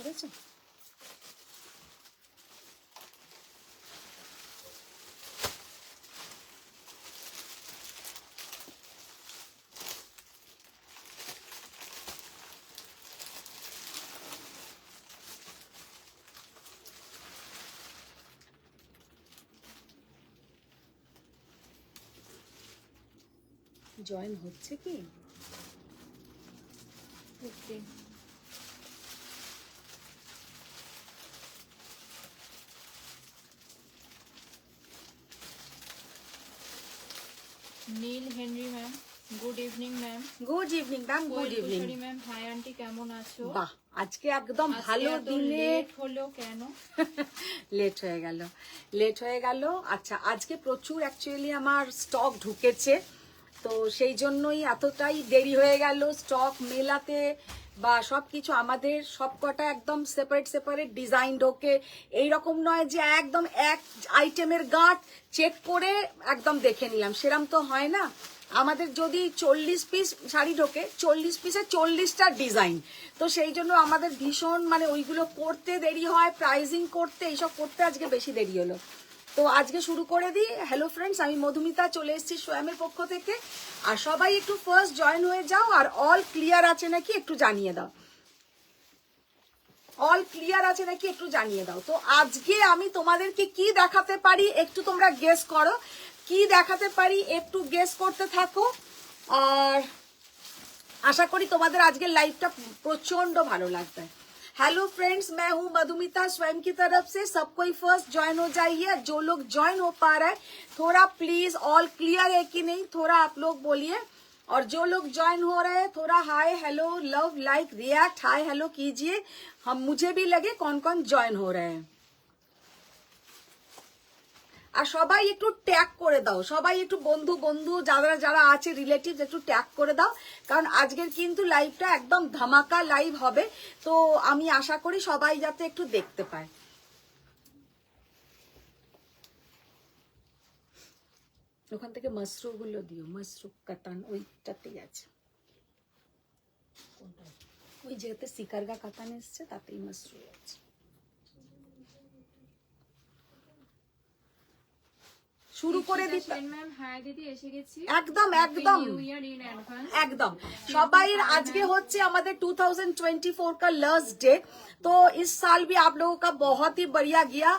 করেছো? জয়েন হচ্ছে কি? Okay, Neel Henry ma'am, good evening ma'am. Good evening ma'am, good evening ma'am, hi aunty, কেমন আছো? বাহ, আজকে একদম ভালো দিনে লেট হলো কেন? লেট হয়ে গেল, লেট হয়ে গেল। আচ্ছা, আজকে প্রচুর অ্যাকচুয়ালি আমার স্টক ঢুকেছে, তো সেই জন্যই এতটাই দেরি হয়ে গেল স্টক মেলাতে বা সব কিছু। আমাদের সব কটা একদম সেপারেট সেপারেট ডিজাইন ঢোকে, এইরকম নয় যে একদম এক আইটেমের গাঁট চেক করে একদম দেখে নিলাম, সেরম তো হয় না। আমাদের যদি 40 পিস শাড়ি ঢোকে, 40 পিসে 40টা ডিজাইন, তো সেই জন্য আমাদের ভীষণ মানে ওইগুলো করতে দেরি হয়, প্রাইজিং করতে, এইসব করতে আজকে বেশি দেরি হলো। তো আজকে শুরু করে দিই। হ্যালো ফ্রেন্ডস, আমি মধুমিতা চলে এসেছি সোয়ামের পক্ষ থেকে। আর সবাই একটু ফার্স্ট জয়েন হয়ে যাও, আর অল ক্লিয়ার আছে নাকি একটু জানিয়ে দাও, অল ক্লিয়ার আছে নাকি একটু জানিয়ে দাও। তো আজকে আমি তোমাদেরকে কি দেখাতে পারি একটু তোমরা গেস করো, কি দেখাতে পারি একটু গেস করতে থাকো। আর আশা করি তোমাদের আজকের লাইভটা प्रचंड ভালো লাগবে। हेलो फ्रेंड्स, मैं हूं मधुमिता स्वयं की तरफ से। सब कोई फर्स्ट ज्वाइन हो जाइए, जो लोग ज्वाइन हो पा रहा है थोड़ा प्लीज ऑल क्लियर है कि नहीं थोड़ा आप लोग बोलिए। और जो लोग ज्वाइन हो रहे हैं थोड़ा hi hello love like react hi hello कीजिए, हम मुझे भी लगे कौन कौन ज्वाइन हो रहे हैं। আর সবাই একটু ট্যাগ করে দাও, সবাই একটু বন্ধু বন্ধু যারা যারা আছে রিলেটিভ একটু ট্যাগ করে দাও, কারণ আজকের কিন্তু লাইভটা একদম ধামাকা লাইভ হবে। তো আমি আশা করি সবাই যাতে একটু দেখতে পায়। ওখান থেকে মাশরু গুলো দিও, মাশরু কাতান ওইটাতেই আছে, ওই যেতে সিকারগা কাতান এসছে তাতেই মাশরু আছে। শুরু করে দিতে একদম একদম একদम সবাই। আজকে হচ্ছে আমাদের 2024 का लास्ट डे, तो इस साल भी आप लोगों का बहुत ही बढ़िया गया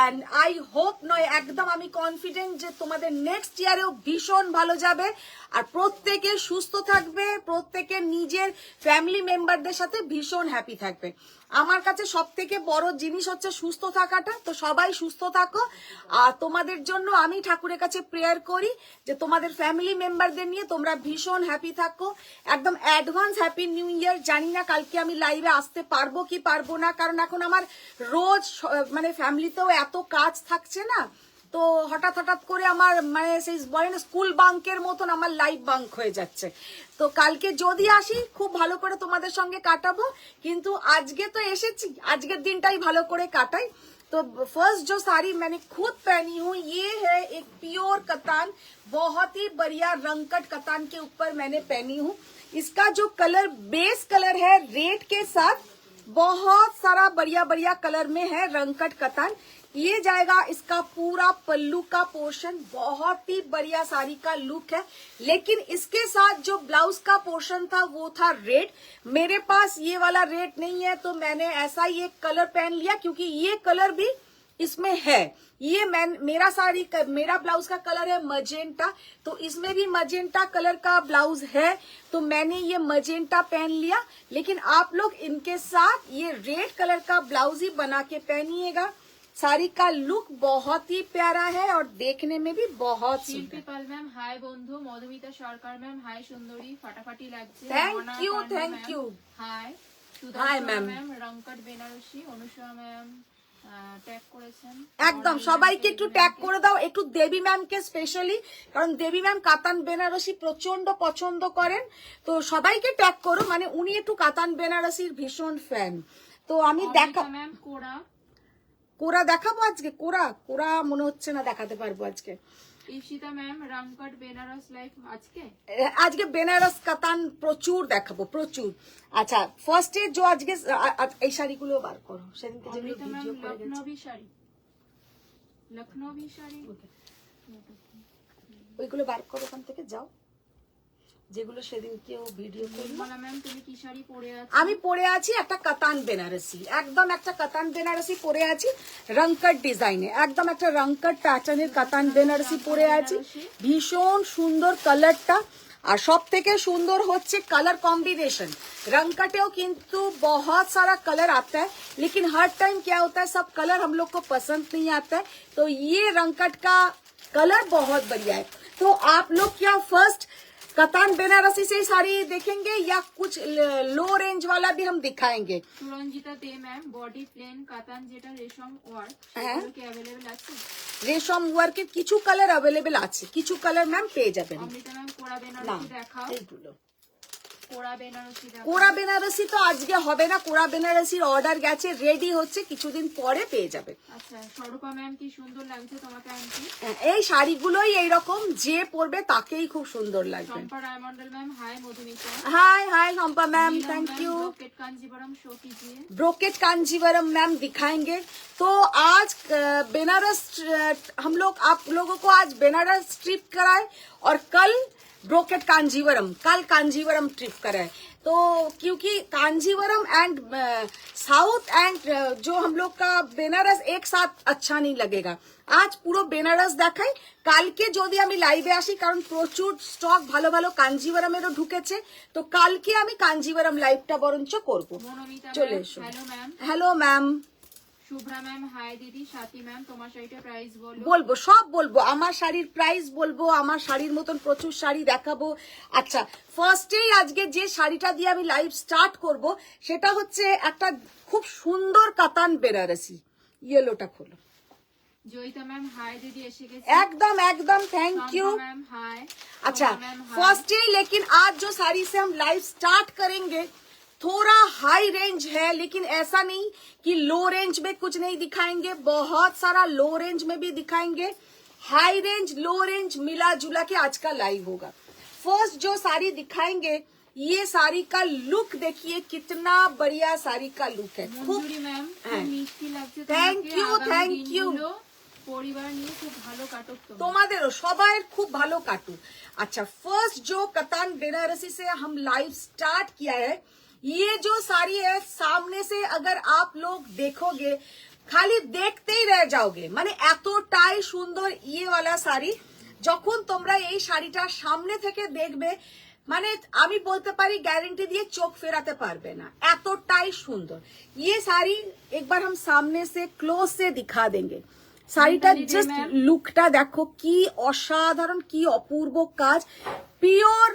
एंड आई होप নয় একদম আমি কনফিডেন্ট যে তোমাদের নেক্সট ইয়ারেও ভীষণ ভালো যাবে। আর প্রত্যেকে সুস্থ থাকবে, প্রত্যেকে নিজের ফ্যামিলি মেম্বারদের সাথে ভীষণ হ্যাপি থাকবে। আমার কাছে সব থেকে বড় জিনিস হচ্ছে সুস্থ থাকাটা, তো সবাই সুস্থ থাকো। আর তোমাদের জন্য আমি ঠাকুরের কাছে প্রেয়ার করি যে তোমাদের ফ্যামিলি মেম্বারদের নিয়ে তোমরা ভীষণ হ্যাপি থাকো। একদম অ্যাডভান্স হ্যাপি নিউ ইয়ার। জানি না কালকে আমি লাইভে আসতে পারবো কি পারবো না, কারণ এখন আমার রোজ মানে ফ্যামিলিতেও এত কাজ থাকছে না, তো হঠাৎ হঠাৎ করে আমার মানে সেই বলে না স্কুল বাঙ্কের মতন আমার লাইভ বাঙ্ক হয়ে যাচ্ছে। তো কালকে যদি আসি খুব ভালো করে তোমাদের সঙ্গে কাটাবো, কিন্তু আজকে তো এসেছি, আজকের দিনটাই ভালো করে কাটাই। तो फर्स्ट जो साड़ी मैंने खुद पहनी हूँ ये है एक प्योर कतान, बहुत ही बढ़िया रंगकट कतान के ऊपर मैंने पहनी हूँ। इसका जो कलर बेस कलर है रेड के साथ बहुत सारा बढ़िया बढ़िया कलर में है रंगकट कतान। ये जाएगा इसका पूरा पल्लू का पोर्शन, बहुत ही बढ़िया साड़ी का लुक है। लेकिन इसके साथ जो ब्लाउज का पोर्शन था वो था रेड। मेरे पास ये वाला रेड नहीं है, तो मैंने ऐसा ही एक कलर पहन लिया, क्योंकि ये कलर भी इसमें है। ये मेरा ब्लाउज का कलर है मजेंटा, तो इसमें भी मजेंटा कलर का ब्लाउज है, तो मैंने ये मजेंटा पहन लिया। लेकिन आप लोग इनके साथ ये रेड कलर का ब्लाउज ही बना के पहनिएगा। साड़ी का लुक बहुत ही प्यारा है और देखने में भी बहुत শিল্পী পাল ম্যাম হাই বন্ধু, মধুমিতা সরকার ম্যাম হাই সুন্দরী, ফাটাফাটি লাগছে। Thank you hi hi ma'am. রংকট বেনারসি অনুষা ম্যাম ট্যাগ করেছেন। একদম সবাইকে একটু ট্যাগ করে দাও, একটু দেবী ম্যামকে স্পেশালি, কারণ দেবী ম্যাম কাতান বেনারসি প্রচন্ড পছন্দ করেন, তো সবাইকে ট্যাগ করো, মানে উনি একটু কাতান বেনারসির ভীষণ ফ্যান। তো আমি দেখা ম্যাম কোরা কোরা দেখাবো আজকে? কোরা কোরা মনে হচ্ছে না দেখাতে পারবো আজকে। ইশিতা ম্যাম রামকট বেনারস লাইফ আজকে বেনারস কাতান প্রচুর দেখাবো, প্রচুর। আচ্ছা ফার্স্টে যে আজকে এই শাড়িগুলো বার করো, সেদিনকে যেগুলো ভিডিও করে গেছে। লখনৌবি শাড়ি ওইগুলো বার করো ওখান থেকে, যাও যেগুলো সেদিন কেউ ভিডিও করলো। ম্যাম তুমি কি শাড়ি পরে আছো? আমি পরে আছি একটা কাতান বেনারসি, একদম একটা কাতান বেনারসি পরে আছি রংকট ডিজাইনে, একদম একটা রংকট প্যাটার্নের কাতান বেনারসি পরে আছি। ভীষণ সুন্দর কালারটা, আর সব থেকে সুন্দর হচ্ছে कलर कॉम्बिनेशन। रंगकटेও কিন্তু बहुत सारा कलर आता है, लेकिन हर टाइम क्या होता है सब कलर हम लोग को पसंद नहीं आता है, तो ये रंगकट का कलर बहुत बढ़िया है। तो आप लोग क्या फर्स्ट कतान बेनारसी से साड़ी देखेंगे या कुछ लो रेंज वाला भी हम दिखाएंगे? সুরঞ্জিতা দে ম্যাম বডি প্লেন কাতান যেটা রেশম ওয়ার্ক হ্যাঁ, কি अवेलेबल আছে? রেশম ওয়ার্কের কিছু কালার अवेलेबल আছে, কিছু কালার ম্যাম পেয়ে যাবেন। অমৃতা ম্যাম কোরা বেনারসি দেখাও। এইগুলো কোরা বেনারসি দেখাও। কোরা বেনারসি তো আজকে হবে না, কোরা বেনারসির অর্ডার গেছে, রেডি হচ্ছে, কিছুদিন পরে পেয়ে যাবে। আচ্ছা স্বরূপা ম্যাম কি সুন্দর লাগছে তোমাকে আন্টি। এই শাড়িগুলোই এইরকম, যে পরবে তাকেই খুব সুন্দর লাগবে। চম্পা রায়মন্ডল ma'am hi Madhumita. Hi hi Shampa ma'am, thank you. Brocade Kanjivaram show कीजिए। ब्रोकेट कांजीवरम मैम दिखाएंगे। तो आज बनारस हम लोग आप लोगों को आज बनारस ट्रिप कराए और कल ब्रोकेट कांजीवरम, कल कांजीवरम ट्रिप कराए। तो क्योंकि कांजीवरम एंड साउथ एंड जो हम लोग का बनारस एक साथ अच्छा नहीं लगेगा, आज পুরো বেনারস দেখাই। কালকে যদি আমি লাইভে আসি, কারণ প্রচুর স্টক ভালো ভালো কাঞ্জিভারামেরও ঢুকেছে, তো কালকে আমি কাঞ্জিভারাম লাইভটা বরঞ্চ করবো। চলে এসো। Hello ma'am. Hello ma'am. Shubhra ma'am hi দিদি। সাথী ম্যাম তোমার শাড়িটার প্রাইস বলো। বলবো, সব বলবো, আমার শাড়ির প্রাইস বলবো, আমার শাড়ির মতন প্রচুর শাড়ি দেখাবো। আচ্ছা ফার্স্টেই আজকে যে শাড়িটা দিয়ে আমি লাইভ স্টার্ট করব সেটা হচ্ছে একটা খুব সুন্দর কাতান বেনারসি। ইয়েলোটা খোলো। জয়িতা ম্যাম হাই দিদি এসে গেছে। एकदम एकदम थैंक यू मैम हाय। अच्छा फर्स्ट डे, लेकिन आज जो साड़ी से हम लाइव स्टार्ट करेंगे थोड़ा हाई रेंज है, लेकिन ऐसा नहीं कि लो रेंज में कुछ नहीं दिखाएंगे, बहुत सारा लो रेंज में भी दिखाएंगे। हाई रेंज लो रेंज मिला जुला के आज का लाइव होगा। फर्स्ट जो साड़ी दिखाएंगे, ये साड़ी का लुक देखिए, कितना बढ़िया साड़ी का लुक है। মঞ্জুরি ম্যাম খুব মিষ্টি লাগছে। Thank you, thank you. পরিবার নিয়ে খুব ভালো কাটুক তোমাদেরও সবাইয়ের খুব ভালো কাটুক। अच्छा फर्स्ट जो कतान बेनारसी से हम लाइव स्टार्ट किया है, ये जो साड़ी है सामने से अगर आप लोग देखोगे खाली देखते ही रह जाओगे, মানে এতটাই সুন্দর ইয়ে वाला শাড়ি। যখন তোমরা এই শাড়িটা সামনে থেকে দেখবে, মানে আমি বলতে পারি গ্যারান্টি দিয়ে চোখ ফেরাতে পারবে না, এতটাই সুন্দর। ये साड़ी एक बार हम सामने से क्लोज से दिखा देंगे। শাড়িটা জাস্ট লুকটা দেখো, কি অসাধারণ, কি অপূর্ব কাজ। পিওর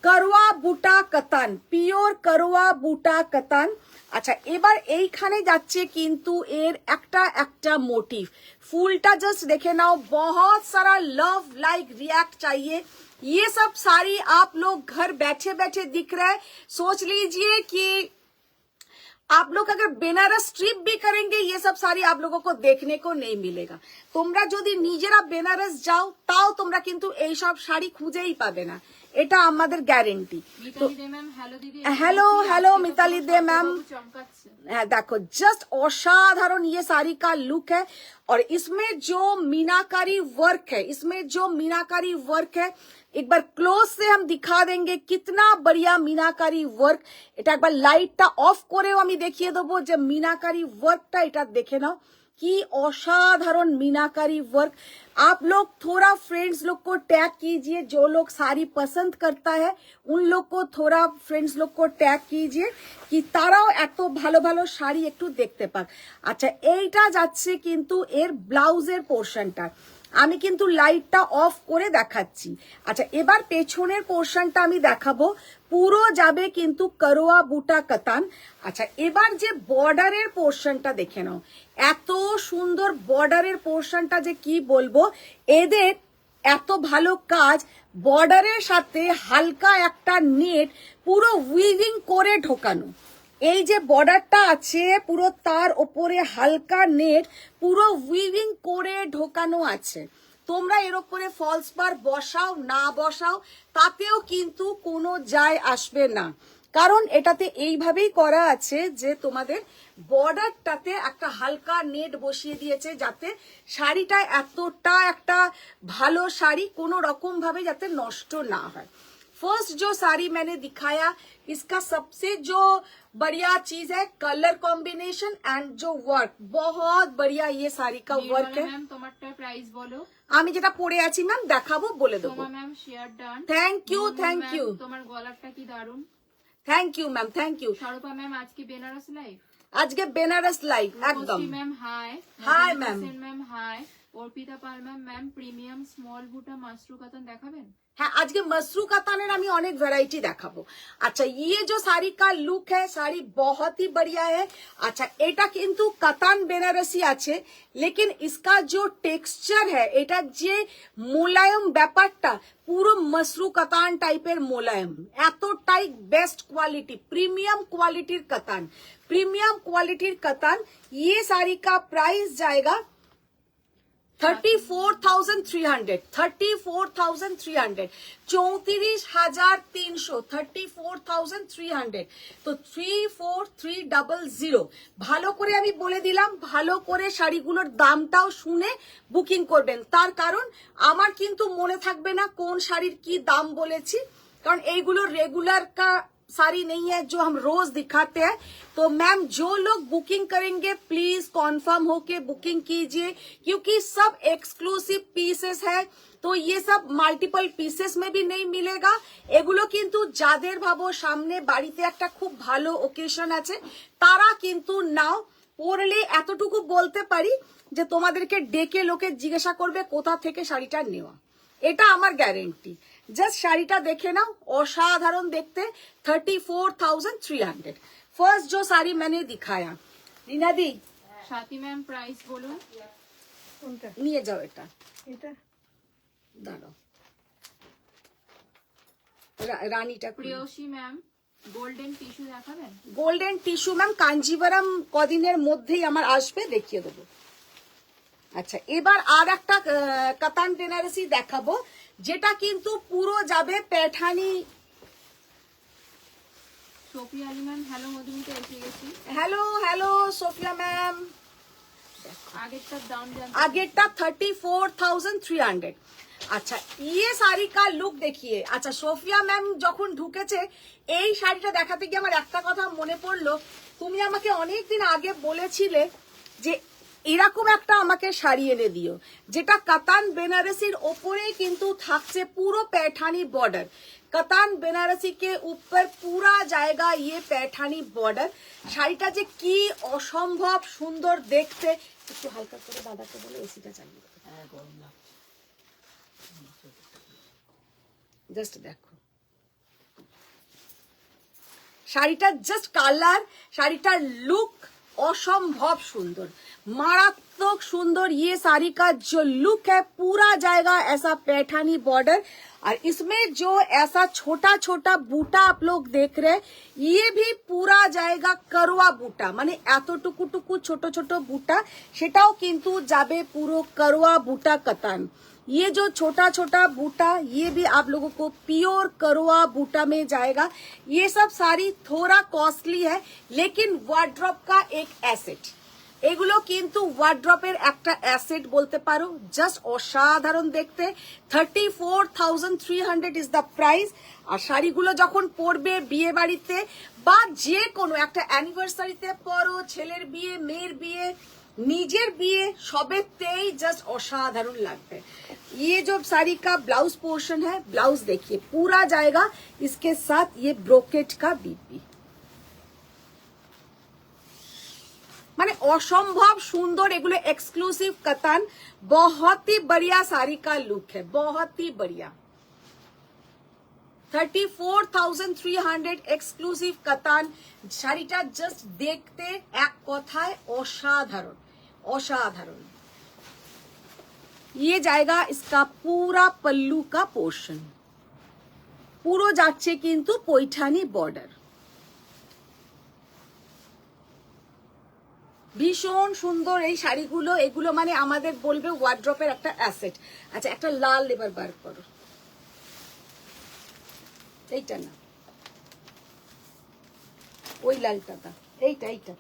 করোয়া বুটা কাতান, পিওর করোয়া বুটা কাতান। আচ্ছা এবার এইখানে যাচ্ছে কিন্তু এর একটা একটা মোটিভ, ফুলটা জাস্ট দেখে নাও, बहुत सारा लव लाइक रिएक्ट चाहिए। ये सब साड़ी आप लोग घर बैठे बैठे दिख रहा है, सोच लीजिए कि आप लोग अगर बेनारस ट्रिप भी करेंगे, ये सब साड़ी आप लोगों को देखने को नहीं मिलेगा। তোমরা যদি নিজেরা বেনারস যাও তাও তোমরা কিন্তু এই সব শাড়ি খুঁজেই পাবে না, এটা আমাদের গ্যারান্টি। হ্যালো হ্যালো মিতালি দে ম্যাম, হ্যাঁ দেখো জাস্ট অসাধারণ ये साड़ी का लुक है, और इसमें जो मीनाकारी वर्क है, इसमें जो मीनाकारी वर्क है एक बार क्लोज से हम दिखा देंगे, कितना बढ़िया मीनाकारी वर्क। এটা একবার লাইটটা অফ করেও আমি দেখিয়ে দেবো যে मीनाकारी वर्कটা, এটা দেখে নাও কি অসাধারণ मीनाकारी वर्क। आप लोग थोड़ा फ्रेंड्स लोग को टैग कीजिए, जो लोग साड़ी पसंद करता है उन लोग को थोड़ा फ्रेंड्स लोग को टैग कीजिए कि তারাও এত ভালো ভালো শাড়ি একটু দেখতে পাক। আচ্ছা এইটা যাচ্ছে কিন্তু এর ব্লাউজের পোর্শনটা, আমি কিন্তু লাইটটা অফ করে দেখাচ্ছি। আচ্ছা এবার পেছনের পোর্শনটা আমি দেখাবো, পুরো যাবে কিন্তু করোয়া বুটা কাতান। আচ্ছা এবার যে বর্ডারের পোর্শনটা দেখে নাও, এত সুন্দর বর্ডারের পোর্শনটা যে কি বলবো, এদের এত ভালো কাজ, বর্ডারের সাথে হালকা একটা নেট পুরো উইভিং করে ঢোকানো, এই যে বর্ডারটা আছে পুরো তার ওপরে হালকা নেট পুরো উইভিং করে ঢোকানো আছে। তোমরা এরকম করে ফলস পার বসাও না বসাও তাতেও কিন্তু কোনো যায় আসবে না, কারণ এটাতে এইভাবেই করা আছে যে তোমাদের বর্ডারটাতে একটা হালকা নেট বসিয়ে দিয়েছে যাতে শাড়িটা এতটা একটা ভালো শাড়ি কোনো রকম ভাবে যাতে নষ্ট না হয়। फर्स्ट जो साड़ी मैंने दिखाया इसका सबसे जो बढ़िया चीज है कलर कॉम्बिनेशन एंड जो वर्क, बहुत बढ़िया ये साड़ी का वर्क है। मैम তোমারটা প্রাইস বলো। আমি যেটা পরে আছি ম্যাম দেখাবো বলে দেবো। Soma ma'am share done. Thank you thank you. তোমার গলারটা কি দারুন। Thank you ma'am thank you. Swarupa ma'am আজকে বেনারস লাইভ। আজকে বেনারস লাইভ একদম। Ma'am hi. Hi ma'am. Ma'am hi. Arpita Pal ma'am premium small বুটা মাশরু কাতান দেখাবেন। হ্যাঁ আজকে मसरू कतानेर আমি অনেক ভ্যারাইটি দেখাবো। আচ্ছা ये जो साड़ी का लुक है साड़ी बहुत ही बढ़िया है। अच्छा এটা কিন্তু কাতান বেনারসি আছে लेकिन इसका जो টেক্সচার है এটা যে মোলায়েম ব্যাপারটা পুরো मसरू কাতান টাইপের মোলায়েম, এতটাই বেস্ট কোয়ালিটি প্রিমিয়াম কোয়ালিটির কাতান, প্রিমিয়াম কোয়ালিটির কাতান। ये साड़ी का प्राइस जाएगा 34,300 34,300 34,300 34,300 তো 34,300 ভালো করে আমি বলে দিলাম, ভালো করে শাড়িগুলোর দামটাও শুনে বুকিং করবেন, তার কারণ আমার কিন্তু মনে থাকবে না কোন শাড়ির কি দাম বলেছি, কারণ এইগুলো রেগুলার কা साड़ी नहीं है जो हम रोज दिखाते हैं। तो मैम जो लोग बुकिंग करेंगे प्लीज कॉन्फर्म होके बुकिंग कीजिए क्योंकि सब एक्सक्लूसिव पीसेस है, तो ये सब मल्टीपल पीसेस में भी नहीं मिलेगा। एगुलो किन्तु जादेर भाबो सामने बाड़ीते একটা খুব ভালো ওকেশন আছে তারা কিন্তু নাও পরলে এতটুকু বলতে পারি যে তোমাদেরকে ডেকে লোকে জিজ্ঞাসা করবে কোথা থেকে শাড়িটা নেওয়া, এটা আমার গ্যারেন্টি। জাস্ট শাড়িটা দেখে নাও অসাধারণ দেখতে 34,300। फर्स्ट जो साड़ी मैंने दिखाया रीना दी সাথী ম্যাম প্রাইস বলুন। কোনটা নিয়ে যাও এটা এটা দাঁড়াও রানীটা প্রিয়সী ম্যাম গোল্ডেন টিস্যু দেখাবেন। গোল্ডেন টিস্যু ম্যাম কাঞ্জিভারাম কদিনের মধ্যেই আমার আসবে দেখিয়ে দেবো। আচ্ছা এবার আর একটা কাতান বেনারসি দেখাবো যেটা কিন্তু পুরো যাবে Paithani. Sofia Ali ma'am hello Madhumita এসে গেছি। Hello hello Sofia ma'am. আগেরটার দাম জানতে। আগেরটা 34,300। আচ্ছা ये साड़ी का लुक देखिए। আচ্ছা সোফিয়া ম্যাম যখন ঢুকেছে এই শাড়িটা দেখাতে গিয়ে আমার একটা কথা মনে পড়লো, তুমি আমাকে অনেকদিন আগে বলেছিলে যে এরকম একটা আমাকে শাড়ি এনে দিও যেটা কাতান বেনারসির ওপরে কিন্তু থাকছে পুরো पैठानी बॉर्डर। কাতান বেনারসি के ऊपर पूरा जाएगा ये पैठानी बॉर्डर। শাড়িটা যে কি অসম্ভব সুন্দর দেখতে, একটু হালকা করে দাদাকে বলে এসিটা চালিয়ে দেবে। জাস্ট দেখো শাড়িটার জাস্ট কালার, শাড়িটার লুক असंभव सुंदर मारात्मक सुंदर। ये साड़ी का जो लुक है पूरा जाएगा ऐसा पैठानी बॉर्डर, और इसमें जो ऐसा छोटा छोटा बूटा आप लोग देख रहे हैं ये भी पूरा जाएगा करवा बूटा, माने एतो टुकु टुकु छोटो छोटो बूटा सेटाओ किन्तु जाबे पूरो करवा बूटा कतान। ये जो छोटा छोटा बूटा ये भी आप लोगों को प्योर करवा बूटा में जाएगा। ये सब साड़ी थोड़ा कॉस्टली है लेकिन वार्डरोब का एक एसेट, এগুলো কিন্তু ওয়ার্ড্রপের একটা অ্যাসেট বলতে পারো। জাস্ট অসাধারণ দেখতে 34,300 ইজ দ্য প্রাইস। আর শাড়িগুলো যখন পরবে বিয়ে বাড়িতে বা যে কোনো একটা অ্যানিভার্সারিতে পরো, ছেলের বিয়ে মেয়ের বিয়ে নিজের বিয়ে সবেতেই জাস্ট অসাধারণ লাগবে। ये जो साड़ी का ब्लाउज पोर्शन है ब्लाउज देखिए पूरा जाएगा इसके साथ ये ब्रोकेट का बीबी, माने असंभव सुंदर एगुलो एक्सक्लूसिव कतान। बहुत ही बढ़िया साड़ी का लुक है, बहुत ही बढ़िया। 34,300 एक्सक्लूसिव कतान শাড়িটা জাস্ট দেখতে এক কথায় অসাধারণ অসাধারণ। ये जाएगा इसका पूरा पल्लू का पोर्शन, পুরো যাচ্ছে কিন্তু পৈঠানি বর্ডার। ভীষণ সুন্দর এই শাড়িগুলো, এগুলো মানে আমাদের বলবে ওয়ার্ড্রপের একটা অ্যাসেট। আচ্ছা একটা লাল এবার বার করো, এইটা না, ওই লালটা না, এইটা এইটা।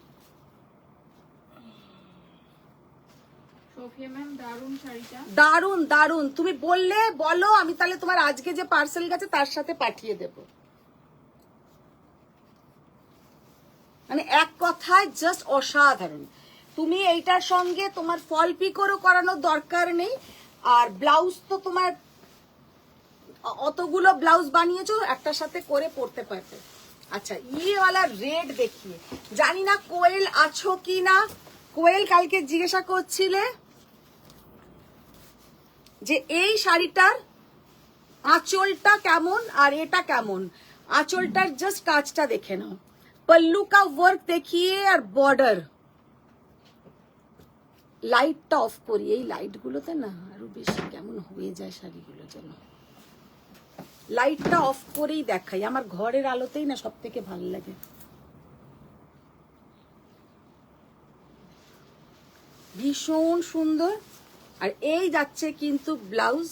সোফিয়া ম্যাম দারুন শাড়িটা, দারুন দারুন। তুমি বললে বলো, আমি তাহলে তোমার আজকে যে পার্সেল গেছে তার সাথে পাঠিয়ে দেব। মানে এক কথায় জাস্ট অসাধারণ। তুমি এইটার সঙ্গে তোমার ফল পিকোরও করানোর দরকার নেই। আর ব্লাউজ তো তোমার অতগুলো ব্লাউজ বানিয়েছো, একটার সাথে করে পরতে পারবে। আচ্ছা ইয়েওয়ালা রেড দেখিয়ে, জানি না কোয়েল আছো কি না। কোয়েল কালকে জিজ্ঞাসা করছিলে যে এই শাড়িটার আঁচলটা কেমন আর এটা কেমন। আঁচলটার জাস্ট কাজটা দেখে নাও, পল্লু কা ওয়ার্ক দেখিয়ে আর বর্ডার। লাইটটা অফ করি, এই লাইট গুলোতে না আরো বেশি কেমন হয়ে যায় শাড়িগুলো যেন। লাইটটা অফ করেই দেখাই, আমার ঘরের আলোতেই না সব থেকে ভালো লাগে। ভীষণ সুন্দর। আর এই যাচ্ছে কিন্তু ব্লাউজ,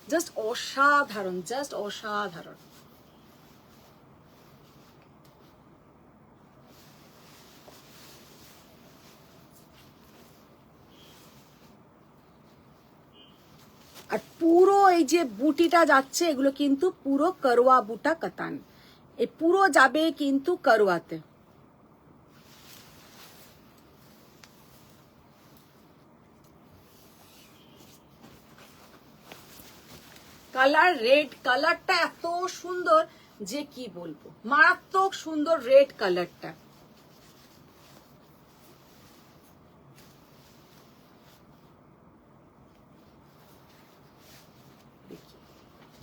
জাস্ট অসাধারণ, জাস্ট অসাধারণ। আর পুরো এই যে বুটিটা যাচ্ছে, এগুলো কিন্তু পুরো করোয়া বুটা কাতান, এই পুরো যাবে কিন্তু করোয়াতে। কালার রেড, কালারটা এত সুন্দর যে কি বলবো, মারাত্মক সুন্দর রেড কালারটা।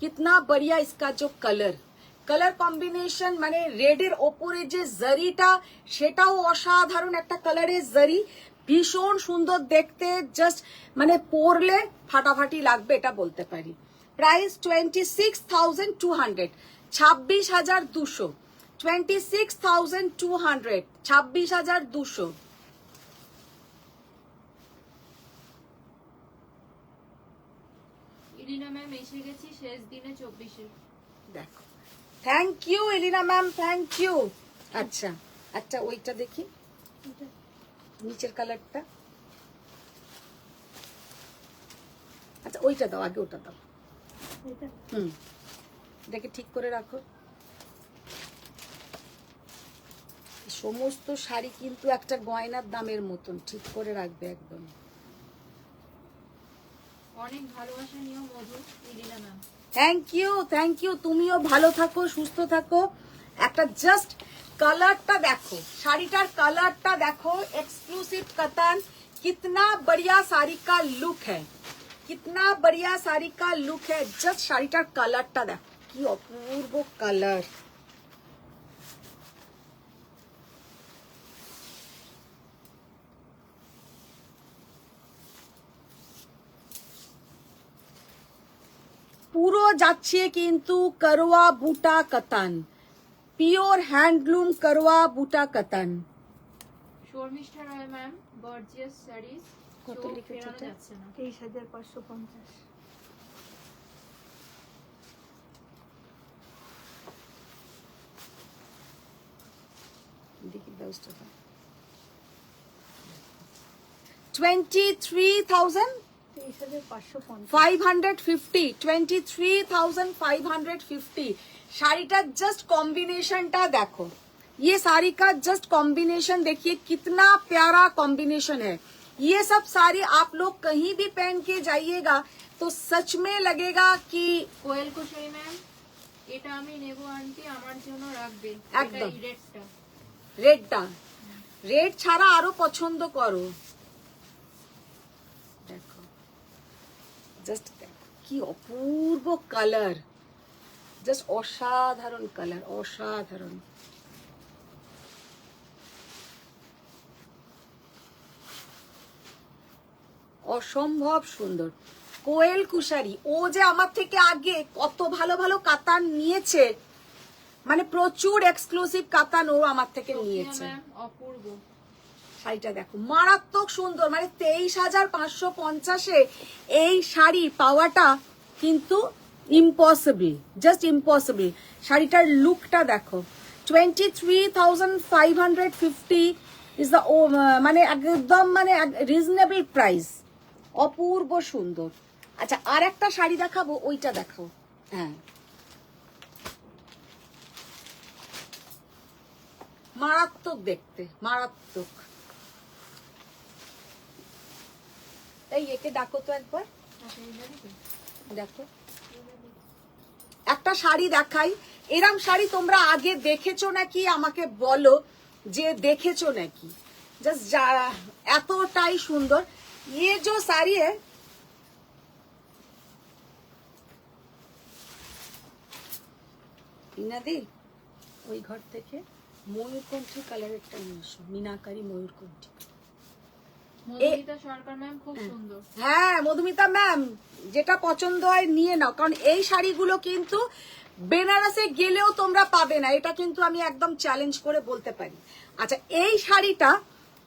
कितना बढ़िया इसका जो कलर, কালার কম্বিনেশন, মানে রেডের ওপরে যে জারিটা সেটাও অসাধারণ একটা কালারের জারি, ভীষণ সুন্দর দেখতে। জাস্ট মানে পরলে ফাটাফাটি লাগবে, এটা বলতে পারি। প্রাইস 26,200, 26,200, 26,200, 26,200। ইলিনা ম্যাম এসে গেছি শেষ দিনে 24-এ। দেখো, thank you Elina ma'am, thank you. আচ্ছা আচ্ছা ওইটা দেখি, নিচের কালারটা। আচ্ছা ওইটা দাও, আগে ওটা দাও। এটাকে ঠিক করে রাখো। সমস্ত শাড়ি কিন্তু একটা গয়নার দামের মতন, ঠিক করে রাখবে একদম। অনেক ভালোবাসা নিও Madhu, Ilina ma'am. Thank you, thank you. তুমিও ভালো থাকো, সুস্থ থাকো। একটা জাস্ট কালারটা দেখো, শাড়িটার কালারটা দেখো, एक्सक्लूसिव कतन। कितना बढ़िया साड़ी का लुक है, कितना बढ़िया साड़ी का लुक है। জাস্ট শাড়িটার কালারটা দেখো, কি অপূর্ব কালার। পুরো যাচ্ছে কিন্তু করোয়া বুটা কাতান, পিওর হ্যান্ডলুম করোয়া বুটা কাতান। শর্মিষ্ঠা রায় ম্যাম, গর্জিয়াস শাড়িজ। কত চোখ লিখেছো ফেরানো এটা? যাচ্ছে না। 23,550। দেখি ব্লাউজটা 23,550, 23,550। শাড়িটা জাস্ট কম্বিনেশনটা দেখো, ये साड़ी का जस्ट कॉम्बिनेशन देखिए, कितना प्यारा कॉम्बिनेशन है। ये सब साड़ी आप लोग कहीं भी पहन के जाइएगा तो सच में लगेगा कि কোয়েল কুশারি ম্যাম, এটা আমি নেব আন্টি, আমার জন্য রাখবে। একদম। এটা রেডটা। রেডটা, রেড ছাড়া আরো পছন্দ করো। দেখো জাস্ট দেখো কি অপূর্ব কালার, জাস্ট অসাধারণ কালার, অসাধারণ। অসম্ভব সুন্দর। কোয়েল কুশারি ও যে আমার থেকে আগে কত ভালো ভালো কাতান নিয়েছে, মানে প্রচুর এক্সক্লুসিভ কাতান ও আমার থেকে নিয়েছে। অপূর্ব শাড়িটা দেখো, মারাত্মক সুন্দর, মানে 23,550-এ এই শাড়ি পাওয়াটা কিন্তু ইম্পসিবল, জাস্ট ইম্পসিবল। শাড়িটার লুকটা দেখো, 23,550 ইজ দ্য মানে একদম মানে রিজনেবল প্রাইস, অপূর্ব সুন্দর। আচ্ছা, আর একটা শাড়ি দেখাবো, ওইটা দেখো। হ্যাঁ, মারাত্মক দেখতে, মারাত্মক। এই একে ডাকো তো একবার, দেখো একটা শাড়ি দেখাই। এরম শাড়ি তোমরা আগে দেখেছো নাকি আমাকে বলো, যে দেখেছো নাকি। জাস্ট এতটাই সুন্দর। ये जो साड़ी है, ইনাদি ওই ঘর থেকে ময়ূরকণ্ঠী কালারেরটা নিয়ে এসো, মিনাকারি ময়ূরকণ্ঠী। মধুমিতা সরকার ম্যাম খুব সুন্দর। হ্যাঁ মধুমিতা ম্যাম, যেটা পছন্দ হয় নিয়ে নাও, কারণ এই শাড়িগুলো কিন্তু বেনারসে গেলেও তোমরা পাবে না, এটা কিন্তু আমি একদম চ্যালেঞ্জ করে বলতে পারি। আচ্ছা, এই শাড়িটা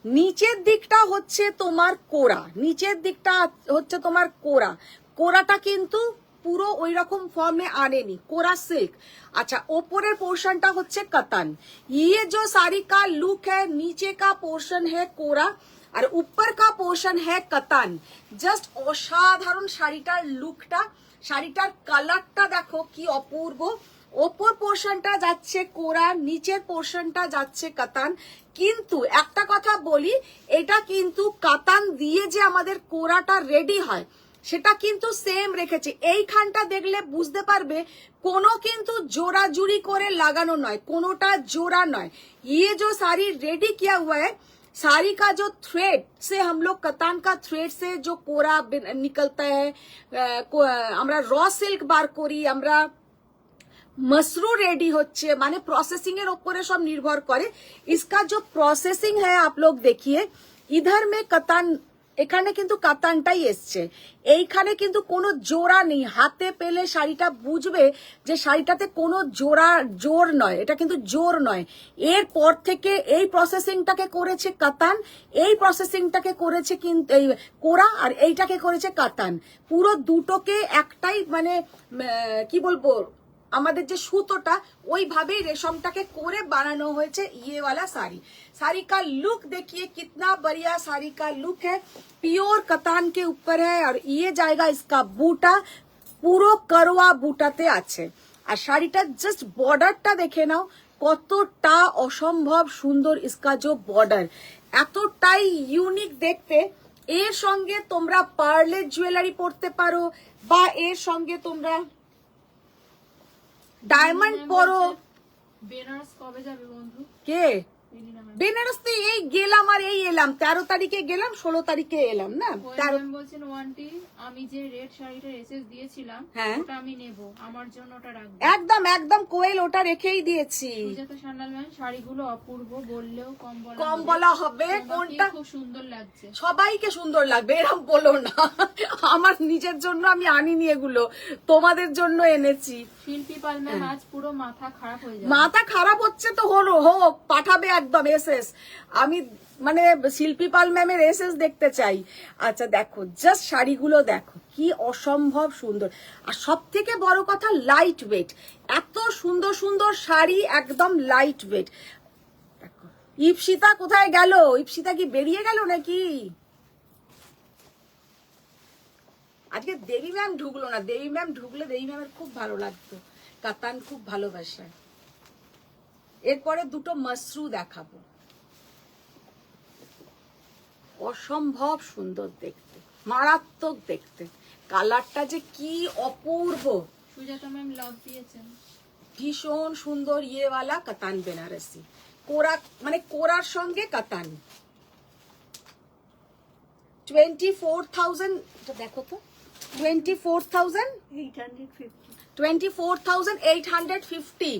নিচের দিকটা হচ্ছে তোমার কোরা, নিচের দিকটা হচ্ছে তোমার কোরা, কোরাটা কিন্তু পুরো ওই রকম ফর্মে আনেনি, কোরা সিল্ক। अच्छा, ऊपरेर पोर्शनটা হচ্ছে कतन। ये जो साड़ी का लुक है, नीचे का पोर्शन है कोरा আর উপর কা পোর্শন হ্যাঁ কাতান। জাস্ট অসাধারণ শাড়িটার লুকটা, শাড়িটার কালারটা দেখো কি অপূর্ব। ওপর পোর্শনটা যাচ্ছে কোরা, নিচের পোর্শনটা যাচ্ছে কাতান। কিন্তু একটা কথা বলি, এটা কিন্তু কাতান দিয়ে যে আমাদের কোরাটা রেডি হয় সেটা কিন্তু সেম রেখেছে। এইখানটা দেখলে বুঝতে পারবে কোনো কিন্তু জোড়াজুড়ি করে লাগানো নয়, কোনোটা জোড়া নয়। ये जो साड़ी रेडी किया हुआ है, साड़ी का जो थ्रेड से हम लोग कतान का थ्रेड से जो कोरा निकलता है, আমরা র সিল্ক বার করি, আমরা मसरू रेडी होच्छे, माने प्रोसेसिंग एर ऊपर सब निर्भर करे। इसका जो प्रोसेसिंग है आप लोग देखिए, इधर में कतान, এখানে কিন্তু কাতানটাই এসছে, এইখানে কিন্তু কোনো জোড়া নেই। হাতে পেলে শাড়িটা বুঝবে যে শাড়িটাতে কোনো জোর নয়, এটা কিন্তু জোর নয়। এরপর থেকে এই প্রসেসিংটাকে করেছে কাতান, এই প্রসেসিংটাকে করেছে কিন্তু এই কোরা, আর এইটাকে করেছে কাতান। পুরো দুটোকে একটাই মানে কি বলবো, আমাদের যে সুতোটা ওইভাবেই রেশমটাকে করে বানানো হয়েছে ये वाला साड़ी। साड़ी का लुक देखिए कितना बढ़िया साड़ी का लुक है, प्योर कतान के ऊपर है। और ये जाएगा इसका बूटा, পুরো করোয়া বুটাতে আছে। আর শাড়িটা জাস্ট বর্ডারটা দেখে নাও কতটা অসম্ভব সুন্দর। इसका जो বর্ডার এতটাই ইউনিক দেখতে। এর সঙ্গে তোমরা পার্লের জুয়েলারি পরতে পারো, বা এর সঙ্গে তোমরা ডায়মন্ড পরো। বেনারস কবে যাবে বন্ধু? কে বেনারস? তো এই গেলাম আর এই এলাম, 13 তারিখে গেলাম, 16 তারিখে এলাম না। বলছেন ওয়ান্টি, আমি যে রেড শাড়িটা এসএস দিয়েছিলাম ওটা আমি নেব, আমার জন্য ওটা রাখবো। একদম একদম কোয়েল, ওটা রেখেই দিয়েছি। সুজাতা সান্যাল ম্যাম, শাড়িগুলো অপূর্ব, বললেও কম বলা হবে। কোনটা খুব সুন্দর লাগছে, সবাইকে সুন্দর লাগবে এরকম বলো না। আমার নিজের জন্য আমি আনিনি এগুলো, তোমাদের জন্য এনেছি। শিল্পী পাল ম্যাম, আজ পুরো মাথা খারাপ হয়ে যাবে। মাথা খারাপ হচ্ছে তো হলো, হোক, পাঠাবে একদম এসএস। আমি মানে শিল্পী পাল ম্যামের এসএস দেখতে চাই। আচ্ছা দেখো, জাস্ট শাড়িগুলো দেখো কি অসম্ভব সুন্দর। আর সব থেকে বড় কথা লাইট ওয়েট, এত সুন্দর সুন্দর শাড়ি একদম লাইট ওয়েট। দেখো ইপসিতা কোথায় গেল? ইপসিতা কি বেরিয়ে গেল নাকি? আজকে দেবী ম্যাম ঢুকলো না। দেবী ম্যাম ঢুকলে দেবী ম্যামের খুব ভালো লাগতো, কাতান খুব ভালোবাসে। এরপরে দুটো মসরু দেখাবো, অসম্ভব সুন্দর দেখতে, মারাত্মক দেখতে। কালারটা যে কি অপূর্ব। সুজাতা ম্যাম লাভ দিয়েছেন, ভীষণ সুন্দর। ইয়েওয়ালা কাতান বেনারসি, কোরা মানে কোরার সঙ্গে কাতান। 24,000, এটা দেখো তো, 24,850, 24,850,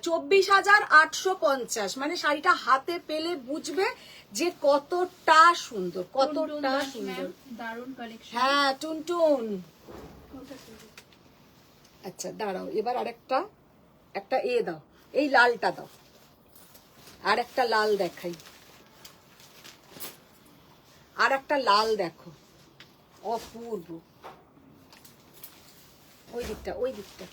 24,850। মানে শাড়িটা হাতে পেলে বুঝবে যে কতটা সুন্দর, কতটা সুন্দর, দারুণ কালেকশন। হ্যাঁ টুনটুন। আচ্ছা দাঁড়াও, এবার আরেকটা একটা এ দাও, এই লালটা দাও, আর একটা লাল দেখাই, আর একটা লাল দেখো, অপূর্ব। ওই দিকটা, ওই দিকটা।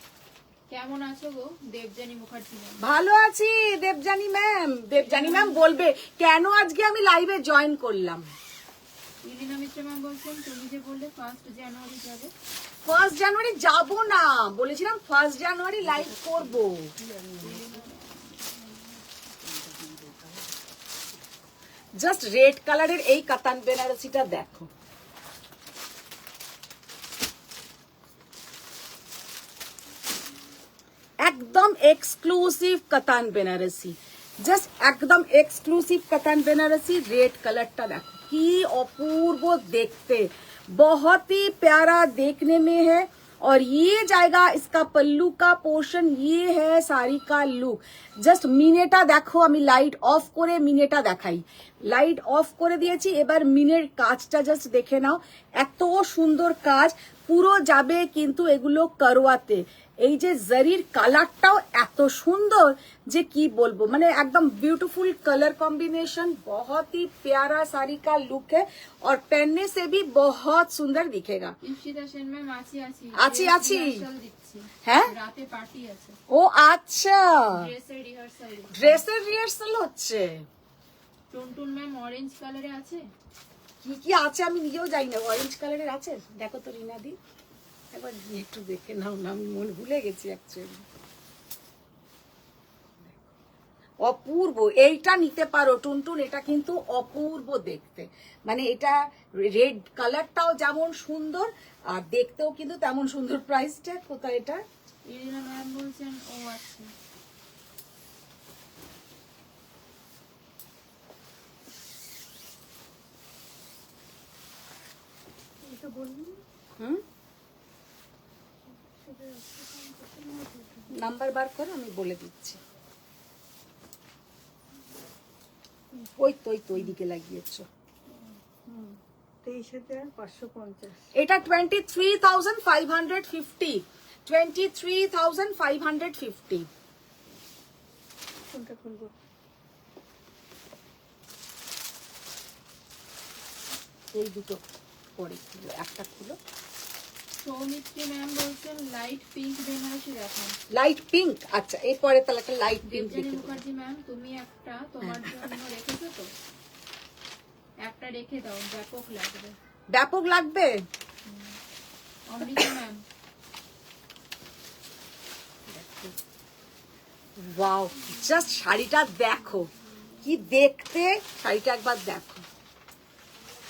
কেমন আছো গো দেবজানী মুখার্জি? ভালো আছি দেবজানী ম্যাম। দেবজানী ম্যাম বলবে কেন আজকে আমি লাইভে জয়েন করলাম। ইলিনা মিত্র ম্যাম বলছেন তুমি যে বললে 1 জানুয়ারি যাবে। 1 জানুয়ারি যাব না, বলেছিলাম 1 জানুয়ারি লাইভ করব। জাস্ট রেড কালারের এই কাতান বেনারসিটা দেখো, একদম এক্সক্লুসিভ কাতান বেনারসি, জাস্ট একদম एक्सक्लूसिव कतान बेनारसी। रेड कलरটা দেখো কি অপূর্ব দেখতে, बहुत ही प्यारा देखने में है। और ये जाएगा इसका पल्लू का पोर्शन, ये है साड़ी का लुक। জাস্ট মিনেটা দেখো, আমি লাইট অফ করে মিনেটা দেখাই, লাইট অফ করে দিয়েছি, এবার মিনের কাজটা জাস্ট দেখে নাও, এত সুন্দর কাজ, পুরো যাবে কিন্তু এগুলো করওয়াতে। এই যে জরির কালারটাও এত সুন্দর যে কি বলবো, মানে एकदम ब्यूटीफुल कलर कॉम्बिनेशन, बहुत ही प्यारा साड़ी का लुक है और पहनने से भी बहुत सुंदर दिखेगा। ইপসিতা সেন ম্যাম আছি আছি আছি আছি, দিচ্ছি, হ্যাঁ রাতে পার্টি আছে। ও আচ্ছা, ড্রেসের রিহার্সাল। ড্রেসের রিহার্সাল হচ্ছে। টুনটুন ম্যাম অরেঞ্জ কালারে আছে। কি কি আছে আমি নিজেও জানি না, অরেঞ্জ কালারের আছে, দেখো তো রিনা দি, একবার গিয়ে একটু দেখে নাও না, আমি মনে ভুলে গেছি অ্যাকচুয়ালি। অপূর্ব, এইটা নিতে পারো টুনটুন, এটা কিন্তু অপূর্ব দেখতে, মানে এটা রেড কালারটাও যেমন সুন্দর আর দেখতেও কিন্তু তেমন সুন্দর। প্রাইসটা কোথায় এটা? ইলিনা ম্যাম বলছেন ও আচ্ছা। এটা বলুন। নাম্বার বার করো, আমি বলে দিচ্ছি। ওই তো ওই তো ওইদিকে লাগিয়েছো। 23,550। এটা 23,550, 23,550। কোনটা খুলবো? এই দুটো পরে খুলো, একটা খুলো। সৌমিত্রী ম্যাম বলছেন লাইট পিঙ্ক বেনারসি দেখান। লাইট পিঙ্ক, আচ্ছা এরপরে তাহলে একটা লাইট পিঙ্ক দেবজানী দেখে মুখার্জি ম্যাম তুমি একটা তোমার জন্য রেখেছো তো, একটা রেখে দাও, ব্যাপক লাগবে। ব্যাপক লাগবে। অমৃতা ম্যাম ওয়াও, জাস্ট শাড়িটা দেখো কি দেখতে, শাড়িটা একবার দেখো,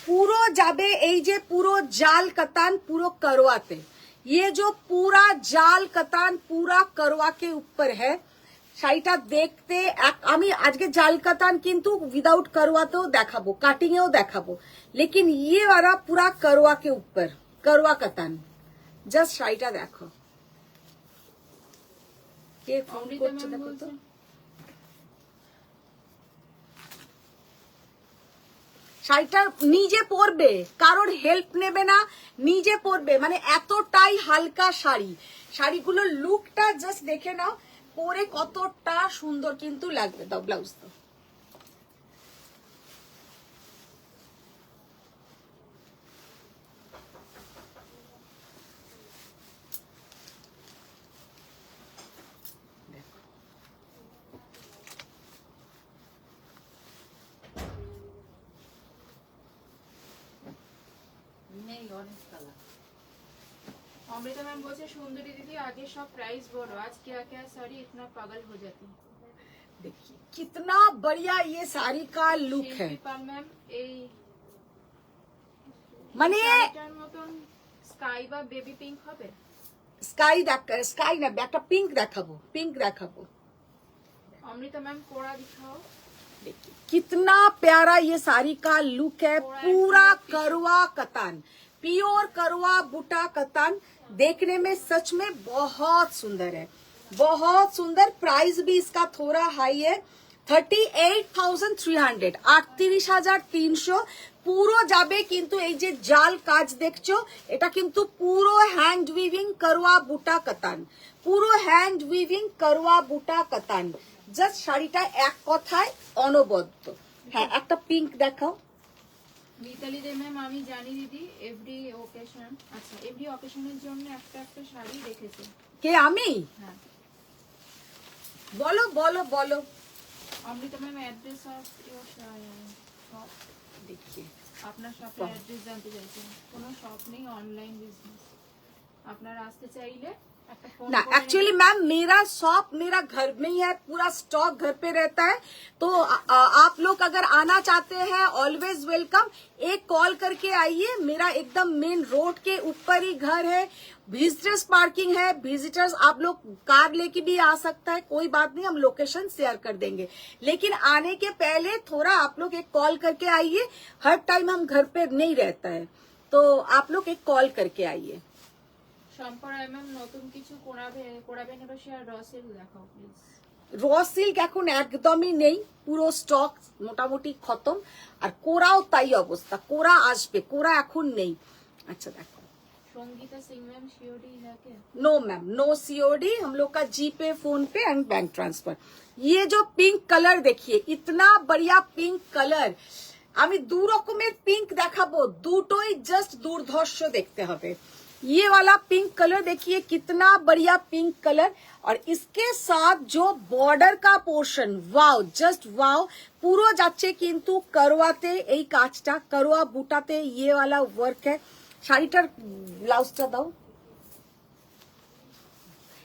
পুরো যাবে এই যে পুরো জাল कतान পুরো करवाते, ये जो पूरा जाल कतान पूरा करवा के ऊपर है। শাড়িটা দেখতে আমি আজকে জাল कतान কিন্তু উইদাউট करवाতেও দেখাবো, কাটিং এও দেখাবো, लेकिन ये वाला पूरा करवा के ऊपर करवा कतान। জাস্ট শাড়িটা দেখো, কে ফোন অমৃতা করছে ম্যাম দেখো তো। বলছেন শাড়িটা নিজে পরবে, কারোর হেল্প নেবে না, নিজে পরবে, মানে এতটাই হালকা শাড়ি। শাড়িগুলোর লুকটা জাস্ট দেখে নাও, পরে কতটা সুন্দর কিন্তু লাগবে। দাও ব্লাউজ তো, अमृता मैम बोलते सुंदरी दीदी आगे सब प्राइस बोलो, आज क्या क्या साड़ी इतना पागल हो जाती। देखिए कितना बढ़िया ये साड़ी का लुक है, শিল্পী পাল ম্যাম এই মানে শাড়িটার মতন স্কাই বা বেবি পিঙ্ক হবে। স্কাই স্কাই না, একটা পিঙ্ক দেখাবো, পিঙ্ক দেখাবো। अमृता मैम कोड़ा दिखाओ। देखिए कितना प्यारा ये साड़ी का लुक है, पूरा करवा कतान, प्योर करवा बूटा कतान, देखने में सच में बहुत सुंदर है, बहुत सुंदर। प्राइस भी इसका थोड़ा हाई है, 38,300, 38,300 পুরো যাবে। কিন্তু এই যে জাল কাজ দেখছো, এটা কিন্তু পুরো হ্যান্ড উইভিং করোয়া বুটা কাতান, পুরো হ্যান্ড উইভিং করোয়া বুটা কাতান। জাস্ট শাড়িটা এক কথায় অনবদ্য। হ্যাঁ, একটা পিঙ্ক দেখাও। মিতালি দে ম্যাম, আমি জানি দিদি এভরি ওকেশন, আচ্ছা এভরি ওকেশনের জন্য একটা একটা শাড়ি রেখেছে। কে, আমি? হ্যাঁ বলো বলো বলো। Amrita ma'am, address of your shop देखिए, আপনার শপের অ্যাড্রেস জানতে চাইছেন। কোনো শপ নেই, অনলাइन বিজনেস। আপনারা আসতে চাইলে একটা ফোন ना एक्चुअली मैम मेरा शॉप मेरा घर में ही है, पूरा स्टॉक घर पे रहता है। तो आप लोग अगर आना चाहते हैं ऑलवेज वेलकम। एक कॉल करके आइए, मेरा एकदम मेन रोड के ऊपर ही घर है, विजिटर्स पार्किंग है। विजिटर्स आप लोग कार लेके भी आ सकता है, कोई बात नहीं, हम लोकेशन शेयर कर देंगे। लेकिन आने के पहले थोड़ा आप लोग एक कॉल करके आइए, हर टाइम हम घर पे नहीं रहता है, तो आप लोग एक कॉल करके आइए। সম্পরা ম্যাম, নতুন কিছু কোরাবেন এবার শেয়ার রসেল দেখাও প্লিজ। র সিল্ক এখন একদমই নেই, পুরো স্টক মোটামুটি খতম। আর কোরাও তাই অবস্থা, কোরা আসবে, কোরা এখন নেই। আচ্ছা দেখো, संगीता सिंह मैम, सीओडी है क्या? नो मैम, नो सीओडी, हम लोग का जीपे, फोन पे एंड बैंक ट्रांसफर। ये जो पिंक कलर देखिए, इतना बढ़िया पिंक कलर। আমি দু রকমের পিঙ্ক দেখাবো, দুটোই জাস্ট দুর্ধর্ষ দেখতে হবে। ये वाला पिंक कलर देखिए, कितना बढ़िया पिंक कलर, और इसके साथ जो बॉर्डर का पोर्शन, वाओ, जस्ट वाओ। পুরো যাচ্ছে কিন্তু করোয়াতে, এই কাজটা করোয়া বুটাতে ये वाला वर्क है। শাড়িটার ব্লাউজটা দাও,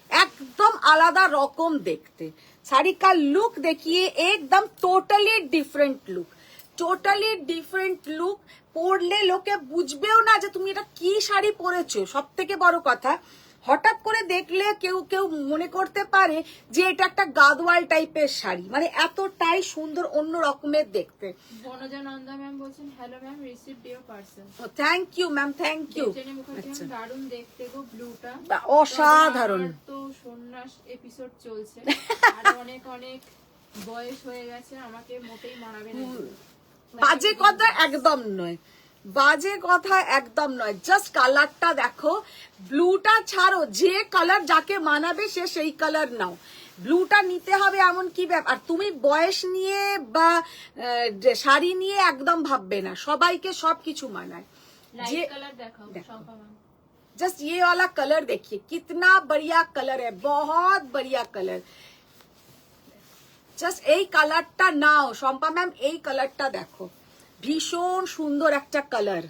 एकदम आलादा रकम देखते। साड़ी का लुक देखिए, एकदम totally different look, totally different look. পরলে লোকে বুঝবেও না যে তুমি এটা কি শাড়ি পরেছো। সব থেকে বড় কথা, হঠাৎ করে দেখলে কেউ কেউ মনে করতে পারে যে এটা একটা গাদওয়াল টাইপের শাড়ি, মানে এতটাই সুন্দর, অন্য রকমের দেখতে। বনজা নন্দা ম্যাম বলছেন, hello ma'am, received your parcel. Thank you ma'am, thank you. আচ্ছা, দারুণ দেখতে গো ব্লুটা, অসাধারণ। তো সন্ন্যাস এপিসোড চলছে, আর অনেক অনেক বয়স হয়ে গেছে, আমাকে মোটেই মানাবে না। বাজে কথা একদম নয়, বাজে কথা একদম নয়। জাস্ট কালারটা দেখো, ব্লুটা ছাড়ো, যে কালার যাকে মানাবে সে সেই কালার নাও। ব্লুটা নিতে হবে এমন কি ব্যাপার। আর তুমি বয়স নিয়ে বা শাড়ি নিয়ে একদম ভাববে না, সবাইকে সবকিছু মানায়। লাইট কালার দেখাও শম্পা ম্যাম। जस्ट ये वाला कलर देखिए, कितना बढ़िया कलर है, बहुत बढ़िया कलर। জাস্ট এই কালারটা নাও শম্পা ম্যাম, এই কালারটা দেখো, ভীষণ সুন্দর একটা কালার।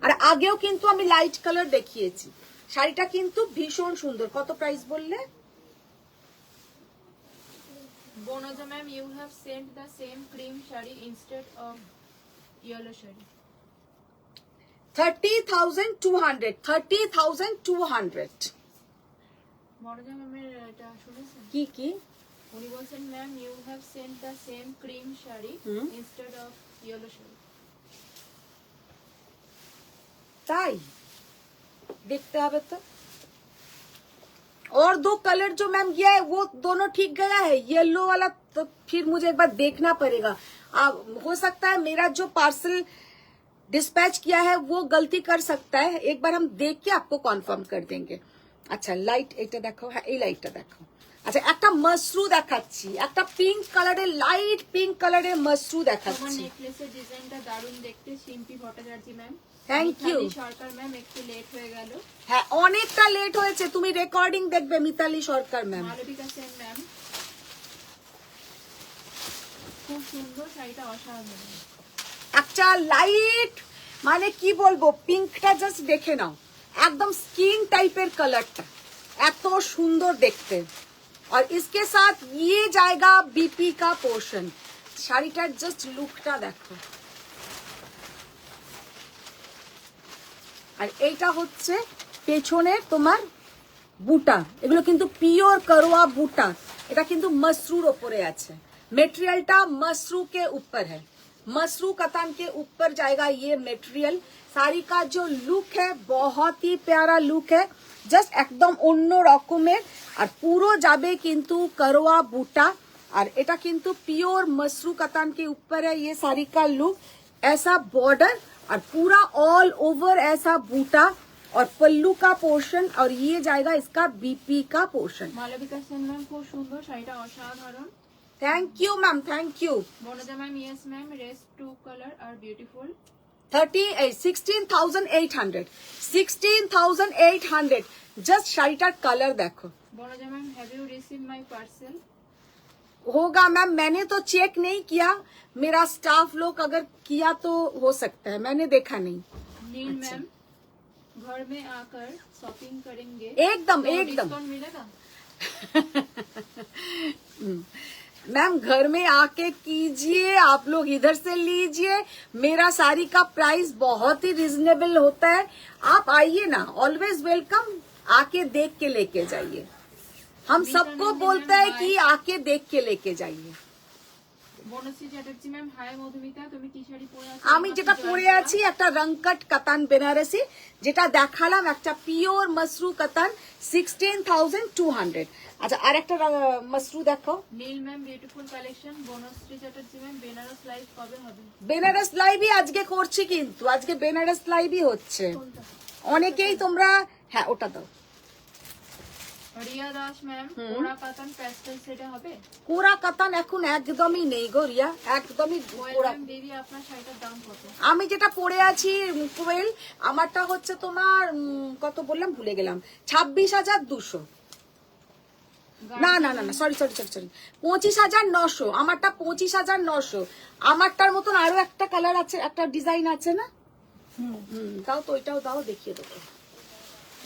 আর আগেও কিন্তু আমি লাইট কালার দেখিয়েছি, শাড়িটা কিন্তু ভীষণ সুন্দর। কত প্রাইস বললে? Banaja ma'am, you have sent the same cream sari instead of yellow sari. 30,200, 30,200। Banaja ম্যামের এটা শুনেছেন কি কি? উনি বলছেন, ma'am you have sent the same cream sari instead of yellow sari. তাই देखते হবে তো। और दो कलर जो मैम गया है वो दोनों ठीक गया है, येलो वाला तो फिर मुझे एक बार देखना पड़ेगा। हो सकता है मेरा जो पार्सल डिस्पैच किया है वो गलती कर सकता है, एक बार हम देख के आपको कन्फर्म कर देंगे। अच्छा लाइट এটা দেখো, হ্যাঁ এই লাইটটা দেখো। আচ্ছা একটা মাশরু দেখাচ্ছি, একটা পিঙ্ক কালারের, লাইট পিঙ্ক কালারের মাশরু তোমার দেখাচ্ছি। নেকলেসের ডিজাইনটা দারুণ দেখতে, Shilpi Bhattacharya ma'am. Thank you. Mitali Sarkar ma'am, একটু লেট হয়ে গেল। হ্যাঁ অনেকটা লেট হয়েছে, তুমি রেকর্ডিং দেখবে মিতালি সরকার ম্যাম। মালবিকা সেন ম্যাম, খুব সুন্দর শাড়িটা, অসাধারণ। একটা লাইট মানে কি বলবো, পিঙ্কটা জাস্ট দেখে নাও, একদম স্কিন টাইপের কালারটা, এত সুন্দর দেখতে। और इसके साथ ये जाएगा बीपी का पोर्शन। শাড়িটার জাস্ট লুকটা দেখো। আর এইটা হচ্ছে পেছনে তোমার বুটা, এগুলো কিন্তু পিওর করোয়া বুটা, এটা কিন্তু মসরুর ওপরে আছে। মেটেরিয়ালটা मसरू के ऊपर है, मसरू कतान के ऊपर जाएगा ये मेटेरियल। साड़ी का जो लुक है बहुत ही प्यारा लुक है, জাস্ট একদম অন্য রকমের। আর পুরো যাবে কিন্তু করোয়া বুটা, और এটা কিন্তু পিওর মসরু কাতান के ऊपर है ये साड़ी का लुक ऐसा बॉर्डर और पूरा ऑल ओवर ऐसा बूटा और पल्लू का पोर्शन और ये जाएगा इसका बीपी का पोर्शन মালবিকা সেন ম্যাম খুব সুন্দর শাড়িটা অসাধারণ thank you ma'am thank you Banaja ma'am yes ma'am rest two colour আর বিউটিফুল 16,800 जस्ट শাড়িটার কালার দেখো Banaja ma'am have you receive my parcel होगा मैम मैंने तो चेक नहीं किया मेरा स्टाफ लोग अगर किया तो हो सकता है मैंने देखा नहीं नील मैम घर में आकर शॉपिंग करेंगे एकदम तो एकदम डिस्काउंट मिलेगा मैम घर में आके कीजिए आप लोग इधर से लीजिए मेरा साड़ी का प्राइस बहुत ही रिजनेबल होता है आप आइए ना ऑलवेज वेलकम आके देख के लेके जाइए हम सबको बोलते हैं कि आके देख के लेके जाइए বনশ্রী চ্যাটার্জি ম্যাম হাই মধুমিতা তুমি কি শাড়ি পরে আছো আমি যেটা পরে আছি একটা রংকট কাতান বেনারসি যেটা দেখালাম একটা পিওর মসরু কাতান 16,200 আচ্ছা আর একটা মসরু দেখো Neel ma'am beautiful collection Banashree Chatterjee ma'am Banaras live কবে হবে বেনারস লাইভই আজকে করছি কিন্তু আজকে বেনারস লাইভই হচ্ছে অনেকেই তোমরা হ্যাঁ ওটা দাও রিয়া দাস ম্যাম কোরা কাতান প্যাস্টেল সেটে হবে কোরা কাতান এখন একদমই নেই গো রিয়া একদমই কোরা ম্যাম দিদি আপনার শাড়িটার দাম কত আমি যেটা পরে আছি কোয়েল আমারটা হচ্ছে তোমার কত বললাম ভুলে গেলাম 26,200 না না না না সরি সরি সরি সরি 25,900 আমারটা 25,900 আমারটার মতন আরো একটা কালার আছে একটা ডিজাইন আছে না তাও তো ওইটাও দাও দেখিয়ে দেবো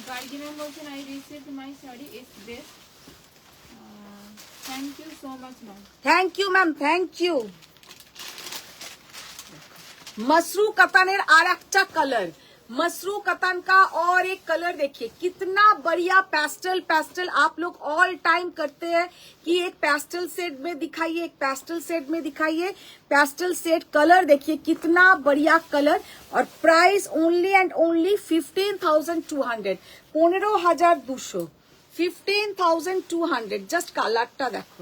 গার্গি ম্যাম বলছেন I received my sari is best thank you so much ma'am thank you ma'am thank you मसरू कतानेर আর একটা कलर मसरू कतान का और एक कलर देखिए कितना बढ़िया पेस्टल पेस्टल आप लोग ऑल टाइम करते हैं कि एक पेस्टल सेट में दिखाइए एक पेस्टल सेट में दिखाइए पेस्टल सेट कलर देखिए कितना बढ़िया कलर और price only and only 15,200 15,200 15,200 just কালারটা দেখো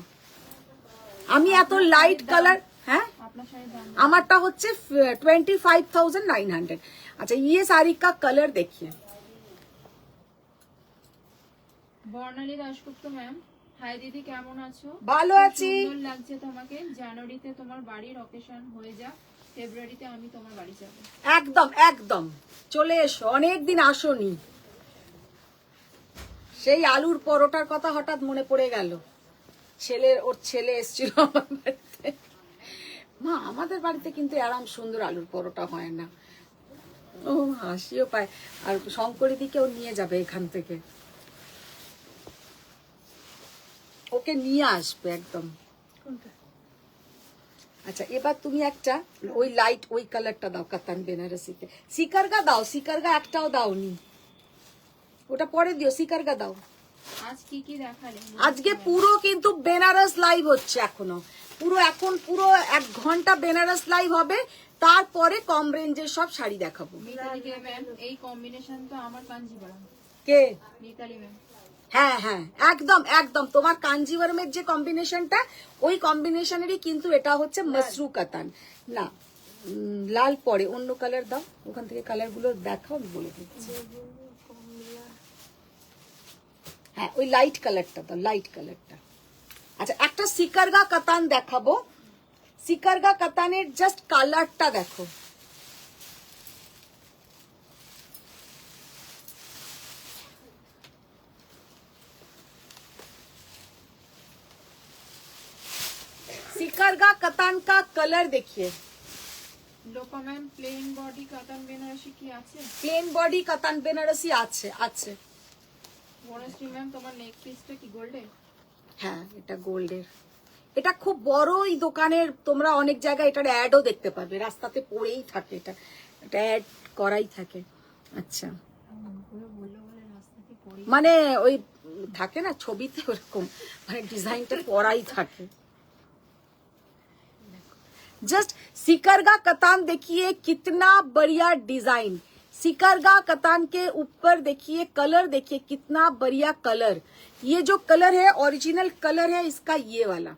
আমি এত লাইট কালার হ্যাঁ আপনার শাড়ির দাম আমারটা হচ্ছে 25,900 अच्छा ये साड़ी का कलर देखिए বর্ণালী দাশগুপ্ত ম্যাম হাই দিদি কেমন আছো ভালো আছি সুন্দর লাগছে তোমাকে জানুয়ারিতে তোমার বাড়ির অকেশন হয়ে যাক ফেব্রুয়ারিতে আমি তোমার বাড়ি যাব একদম একদম চলে এসো অনেকদিন আসোনি সেই আলুর পরোটার কথা হঠাৎ মনে পড়ে গেল ওর ছেলে এসেছিল আমার বাড়িতে মা আমাদের বাড়িতে কিন্তু আরাম সুন্দর আলুর পরোটা হয় না ও হাসিও পায় আর শঙ্করী দিকে ও নিয়ে যাবে এখান থেকে ওকে নিয়ে আসবে একদম আচ্ছা এবার তুমি একটা ওই লাইট ওই কালারটা দাও কাতান বেনারসিতে সিকারগা দাও সিকারগা একটাও দাওনি ওটা পরে দিও সিকারগা দাও আজ কি কি দেখালে আজকে পুরো কিন্তু বেনারস লাইভ হচ্ছে এখনো পুরো এখন পুরো 1 ঘন্টা বেনারস লাইভ হবে তারপরে কম রেঞ্জের সব শাড়ি দেখাবো মিতালি ম্যাম এই কম্বিনেশন তো আমার কাঞ্জিভারম কে মিতালি ম্যাম হ্যাঁ হ্যাঁ একদম একদম তোমার কাঞ্জিভারমের যে কম্বিনেশনটা ওই কম্বিনেশনেরই কিন্তু এটা হচ্ছে মসরু কাতান না লাল পরে অন্য কালার দাও ওখান থেকে কালার গুলো দেখাও আমি বলে দিচ্ছি হ্যাঁ ওই লাইট কালারটা দাও লাইট কালারটা আচ্ছা একটা সিকারগা কাতান দেখাবো সিকারগা কাতানের জাস্ট কালারটা দেখো सिकरगा कतान का कलर देखिए লোপা ম্যাম প্লেন বডি কাতান বেনারসি কি আছে প্লেন বডি কাতান বেনারসি আছে আছে বনশ্রী ম্যাম তোমার নেক পিসটা কি গোল্ডের হ্যাঁ এটা গোল্ডের এটা খুব বড়ই দোকানের তোমরা অনেক জায়গায় এটার অ্যাডও দেখতে পাবে রাস্তাতে পড়েই থাকে এটা এটা অ্যাড করাই থাকে আচ্ছা মানে ওই থাকে না ছবিতে ওরকম মানে ডিজাইনটা করাই থাকে जस्ट सिकरगा कतान देखिए कितना बढ़िया डिजाइन सिकरगा कतान के ऊपर देखिए कलर देखिए कितना बढ़िया कलर ये जो कलर है ओरिजिनल कलर है इसका ये वाला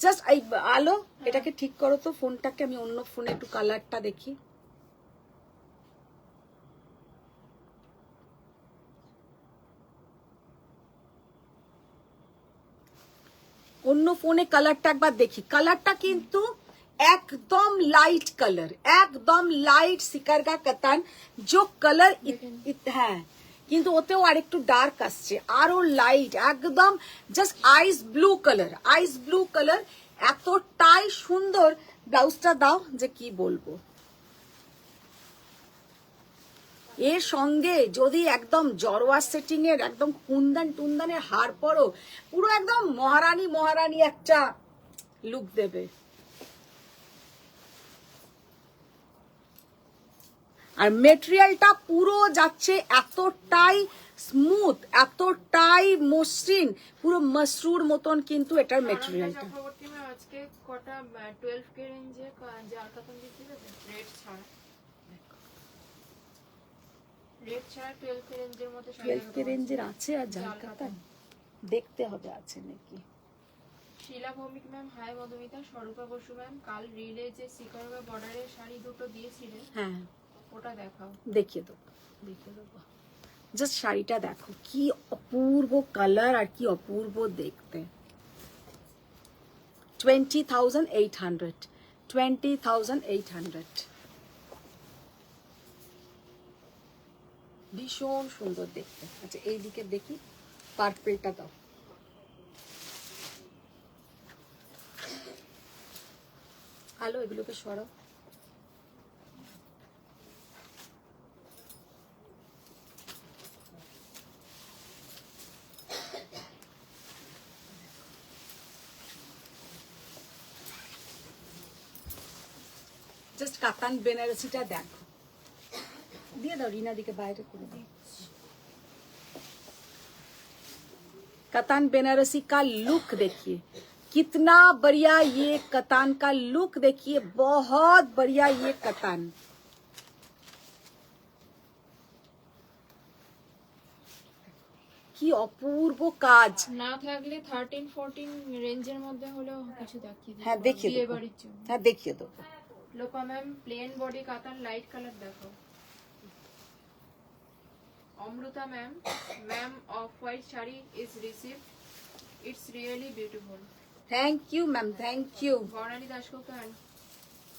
জাস্ট এই আলো এটাকে ঠিক করো তো, ফোনটাকে আমি অন্য ফোনে একটু কালারটা দেখি। অন্য ফোনে কালারটা একবার দেখি। কালারটা কিন্তু একদম লাইট কালার, একদম লাইট সিকারগা কাতান जो कलर হ্যাঁ, কিন্তু ওতেও আরেকটু ডার্ক আসছে, আরো লাইট, একদম জাস্ট আইস ব্লু কালার, আইস ব্লু কালার, এতটাই সুন্দর। ব্লাউজটা দাও, যে কি বলবো। এর সঙ্গে যদি একদম জরোয়া সেটিং এর একদম কুন্দন টুন্দনের হার পরো, পুরো একদম মহারানী মহারানী একটা লুক দেবে। আর মেটেরিয়ালটা পুরো যাচ্ছে এতটাই স্মুথ, এতটাই মসৃণ, পুরো মসরুর মতন কিন্তু এটার মেটেরিয়ালটা। আজকে কটা 12K রেঞ্জে জার কাতান দিতে হবে, রেড ছাড়া। রেড ছাড়া 12K রেঞ্জের মধ্যে 12K রেঞ্জের আছে আর জার কাতান দেখতে হবে আছে নাকি। শিলা Bhowmik ma'am, hi Madhumita. স্বরূপা Basu ma'am, কাল রিলে যে সিকারগা বর্ডারের শাড়ি দুটো দিয়েছিলেন, হ্যাঁ ওটা দেখাও। দেখিয়ে দেবো, দেখিয়ে দেবো। জাস্ট শাড়িটা দেখো, কি অপূর্ব কালার আর কি অপূর্ব দেখতে। 20,800, 20,800। ভীষণ সুন্দর দেখতে। আচ্ছা এইদিকে দেখি, পার্পলটা দাও। আলো এগুলোকে সরাও। জাস্ট কাতান বেনারসিটা দেখো, দিয়ে দাও রিনা দিকে বাইরে করে দাও। कतान बेनारसी का लुक देखिए, कितना बढ़िया ये कतान का लुक देखिए, बहुत बढ़िया ये कतान। কি অপূর্ব কাজ। না থাকলে 13-14 রেঞ্জের মধ্যে হলেও কিছু দেখিয়ে দিই। হ্যাঁ দেখিয়ে দেবো, হ্যাঁ দেখিয়ে দেবো। লোপা ম্যাম, প্লেন বডি কাতান লাইট কালার দেখো। Amrita ma'am, ma'am off white sari is received, it's really beautiful. Thank you ma'am, thank you. Barnali Dasgupta,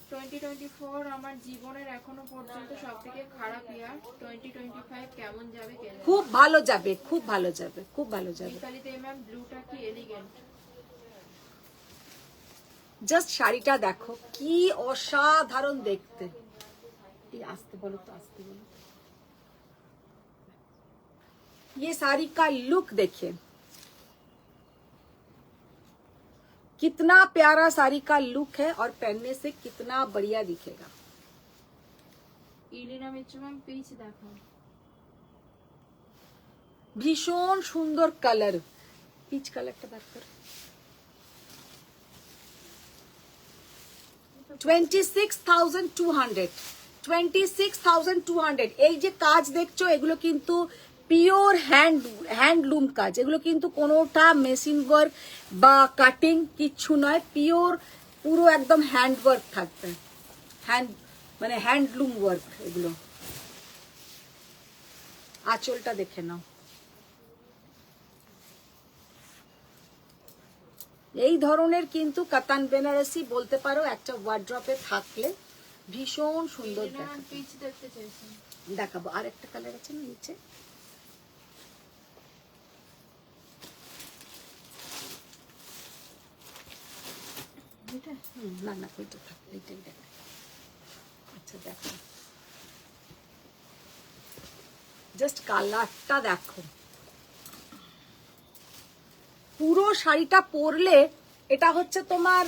2024 আমার জীবনের এখনো পর্যন্ত সবথেকে খারাপ ইয়ার। 2025 কেমন যাবে কে জানে। খুব ভালো যাবে, খুব ভালো যাবে, খুব ভালো যাবে। মিতালিতে ম্যাম, ব্লুটা কি এলিগেন্ট। জাস্ট শাড়িটা দেখো, কি অসাধারণ দেখতে। এই আসতে বলো তো, আসতে বলো। ये साड़ी का लुक देखिए, कितना प्यारा साड़ी का लुक है और पहनने से कितना बढ़िया दिखेगा। ইলিনা মিত্র ম্যাম, পিচ দেখো। ভীষণ সুন্দর কালার, পিচ কালারটা বার করো। 26,200, 26,200। এই যে কাজ দেখছো এগুলো কিন্তু পিওর হ্যান্ডলুম কাজ, এগুলো কিন্তু কোনোটা মেশিন ওয়ার্ক বা কাটিং কিচ্ছু নয়, পিওর পুরো একদম হ্যান্ড ওয়ার্ক থাকবে, মানে হ্যান্ডলুম ওয়ার্ক এগুলো। আঁচলটা দেখে নাও। এই ধরনের কিন্তু কাতান বেনারসি বলতে পারো একটা ওয়ার্ড্রপে থাকলে ভীষণ সুন্দর দেখাবো। আর একটা কালার আছে না নিচে, না না ওইটা থাক, এইটাই দেখ। আচ্ছা দেখো, জাস্ট কালারটা দেখো। পুরো শাড়িটা পরলে এটা হচ্ছে তোমার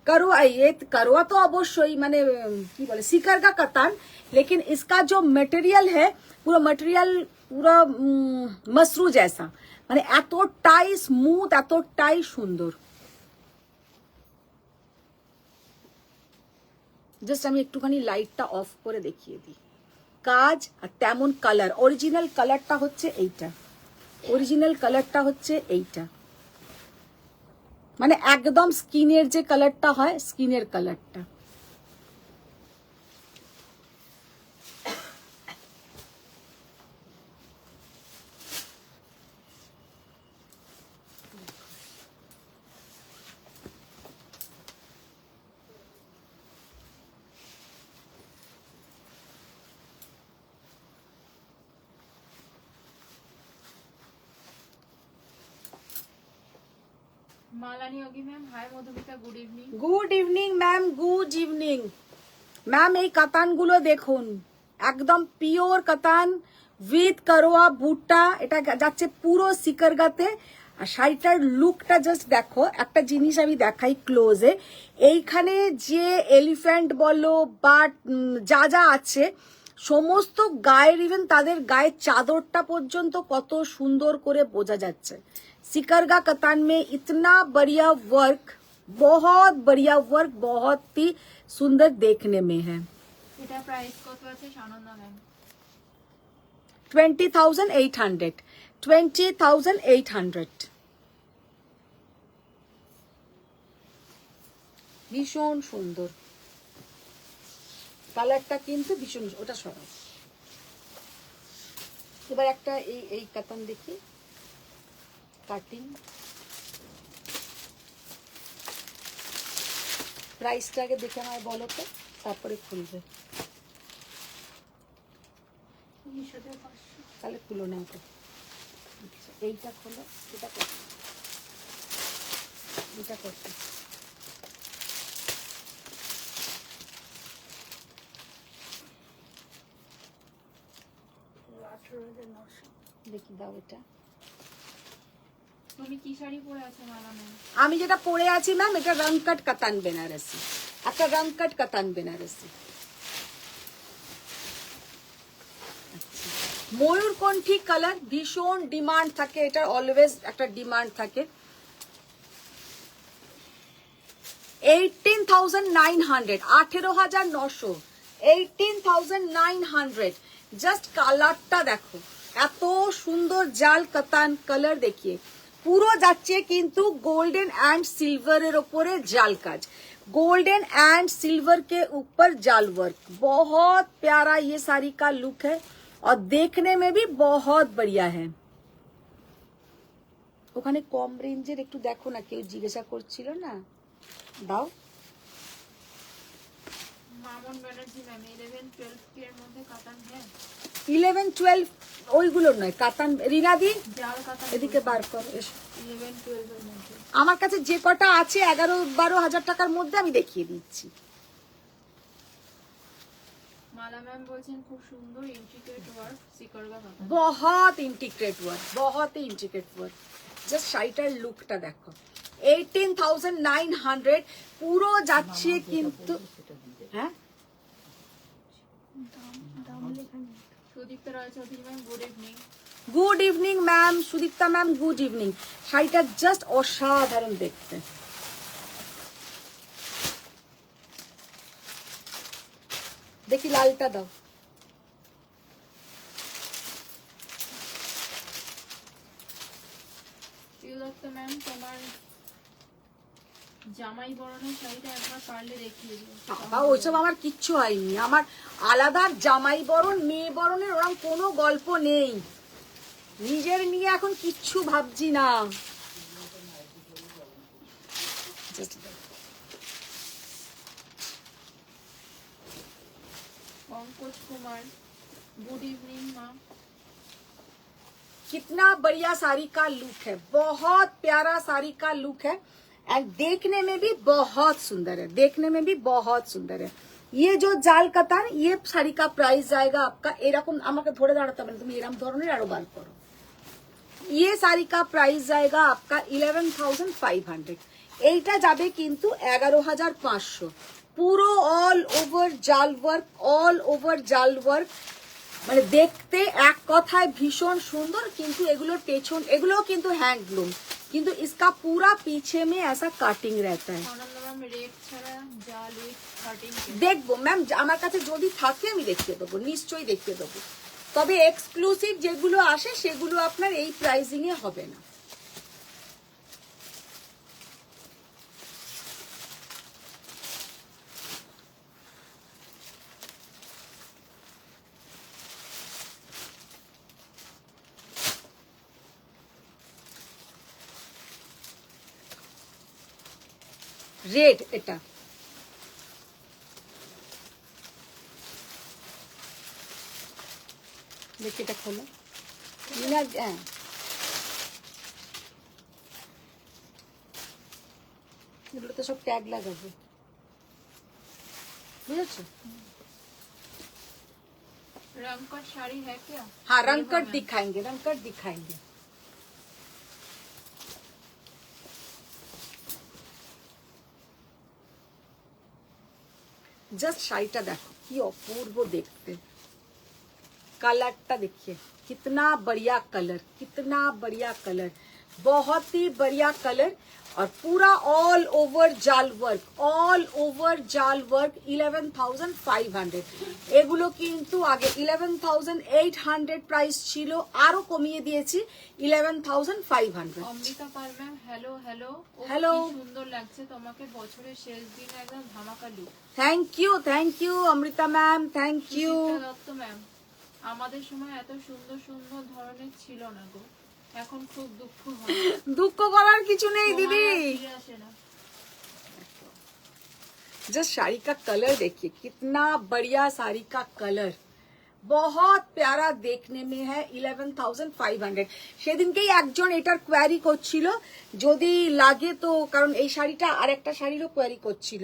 करवा, ये करवा तो अवश्य माने की बोले सीकर का कतान, लेकिन इसका जो मटेरियल है पूरा मटेरियल पूरा मसरू जैसा, माने এতটাই স্মুথ, এতটাই সুন্দর। জাস্ট আমি একটুখানি লাইটটা অফ করে দেখিয়ে দিই। কাজ আর তেমন কালার, অরিজিনাল কালারটা হচ্ছে এইটা, অরিজিনাল কালারটা হচ্ছে এইটা। মানে একদম স্কিনের যে কালারটা হয়, স্কিনের কালারটা। মালানি অগি ma'am, hi Madhumita, good evening. Good evening ma'am, good evening ma'am. এই কাতানগুলো দেখুন, একদম পিওর কাতান উইথ করোয়া বুট্টা, এটা যাচ্ছে পুরো সিকারগাতে। আর শাড়িটার লুকটা জাস্ট দেখো, একটা জিনিস আমি দেখাই ক্লোজে। এইখানে যে এলিফ্যান্ট বলো বা যা যা আছে সমস্ত গায়ের, ইভেন তাদের গায়ের চাদরটা পর্যন্ত কত সুন্দর করে বোঝা যাচ্ছে। सिकरगा कतान में इतना बढ़िया वर्क, बहुत बढ़िया वर्क, बहुत ही सुंदर देखने में है। এটা প্রাইস কত আছে সানন্দা ম্যাম? 20,800, 20,800। ভীষণ সুন্দর কালারটা, কিন্তু ভীষণ, ওটা সরাই। এবার একটা এই কাতান দেখি, কাটিং প্রাইসটা আগে দেখে আমায় বলো তো, তারপরে খুলবে। তাহলে খুলো না ওটা। আচ্ছা, এইটা খোলো, এটা কত, এটা কত? দেখি দাও এটা। তুমি কি শাড়ি পরে আছো মালা ম্যাম? আমি যেটা পরে আছি ম্যাম, এটা রংকট কাতান বেনারসি, একটা রংকট কাতান বেনারসি। ময়ূরকণ্ঠী কালার ভীষণ ডিমান্ড থাকে, এটা অলওয়েজ একটা ডিমান্ড থাকে। 18,900, 18,900, 18,900। জাস্ট কালারটা দেখো, এত সুন্দর জাল কাতান কালার দেখিয়ে। পুরো যাচ্ছে কিন্তু गोल्डन एंड सिल्वर ओपरे जाल काज, गोल्डन एंड सिल्वर के ऊपर जाल वर्क। बहुत प्यारा ये साड़ी का लुक है और देखने में भी बहुत बढ़िया है। ওখানে কম রেঞ্জের একটু দেখো না, কেউ জিজ্ঞাসা করছিল না, দাও। মামন ব্যানার্জি ম্যাম, 11-12 এর মধ্যে কাতান হ্যাঁ? 11-12 ওইগুলোর নয়, কাতান। রিনাদি জাল কাতান এদিকে বার কর, এসো। 11-12 এর মধ্যে আমার কাছে যে কটা আছে 11-12 হাজার টাকার মধ্যে আমি দেখিয়ে দিচ্ছি। মালা ম্যাম বলছেন খুব সুন্দর ইন্ট্রিকেট ওয়ার্ক, সিকরগা কাতান। बहुत इंटीग्रेट वर्क, बहुत ही इंटीग्रेट वर्क। জাস্ট শাড়িটার লুকটা দেখো। 18,900 পুরো যাচ্ছে কিন্তু। হ্যাঁ, Sudipta Roy Chowdhury ma'am, good evening. Good evening ma'am, Sudipta ma'am, good evening. শাড়িটা জাস্ট অসাধারণ দেখতে। দেখি লালটা দাও। প্রিয়দত্ত ম্যাম, তোমার জামাই বরণের শাড়িটা একবার পারলে দেখিয়ে দিও। বাবা, ওইসব আমার কিচ্ছু হয়নি। আমার আলাদা জামাই বরণ, মেয়ে বরণের ওরকম কোনো গল্প নেই। নিজের নিয়ে এখন কিচ্ছু ভাবছি না। पंकज कुमार, गुड इवनिंग माँ। कितना बढ़िया साड़ी का लुक है, बहुत प्यारा साड़ी का लुक है एंड देखने में भी बहुत सुंदर है, देखने में भी बहुत सुंदर है। ये जो জাল কাতান, ये শাড়ি का प्राइस जाएगा आपका এরকম, আমাকে ধরে দাঁড়াতে হবে না, তুমি এরকম ধরনের আরো বার করো। ये साड़ी का प्राइस जाएगा आपका 11,500। এইটা যাবে কিন্তু 11,500। পুরো অল ওভার জাল ওয়ার্ক, অল ওভার জাল ওয়ার্ক, মানে দেখতে এক কথায় ভীষণ সুন্দর। কিন্তু এগুলোর পেছন, এগুলোও কিন্তু হ্যান্ডলুম, কিন্তু इसका पूरा पीछे में ऐसा काटिंग रहता है। দেখবো ম্যাম, আমার কাছে যদি থাকে আমি দেখিয়ে দেবো, নিশ্চয়ই দেখিয়ে দেবো। তবে এক্সক্লুসিভ যেগুলো আসে সেগুলো আপনার এই প্রাইসিং এ হবে না। রেড এটা, দেখি এটা খোলো। হ্যাঁ, এগুলো তো সব ট্যাগ লাগাবে, বুঝেছো? रंगकट साड़ी है क्या? हाँ, रंगकट दिखाएंगे, रंगकट दिखाएंगे। जस्ट शाড়িটা দেখো কি অপূর্ব দেখতে, कलरটা देखिए कितना बढ़िया कलर, कितना बढ़िया कलर, बहुत ही बढ़िया कलर। और पूरा ऑल ओवर জাল ওয়ার্ক, অল ওভার জাল ওয়ার্ক। 11,500। এগুলো কিন্তু আগে 11,800 প্রাইস ছিল, আরো কমিয়ে দিয়েছি 11,500। Amrita Pal ma'am, hello hello hello, সুন্দর লাগছে তোমাকে, বছরের শেষ দিন একদম ধামাকা look. Thank you Amrita ma'am, thank you. Dutta ma'am, আমাদের সময় এত সুন্দর সুন্দর ধরনের ছিল না গো, এখন খুব দুঃখ হয়। দুঃখ করার কিছু নেই दीदी। जस्ट साड़ी का कलर देखिए, कितना बढ़िया साड़ी का कलर, बहुत प्यारा देखने में है। 11,500। সেদিনকেই একজন এটার কোয়ারি করছিল, যদি লাগে তো, কারণ এই শাড়িটা আর একটা শাড়িরও কোয়ারি করছিল।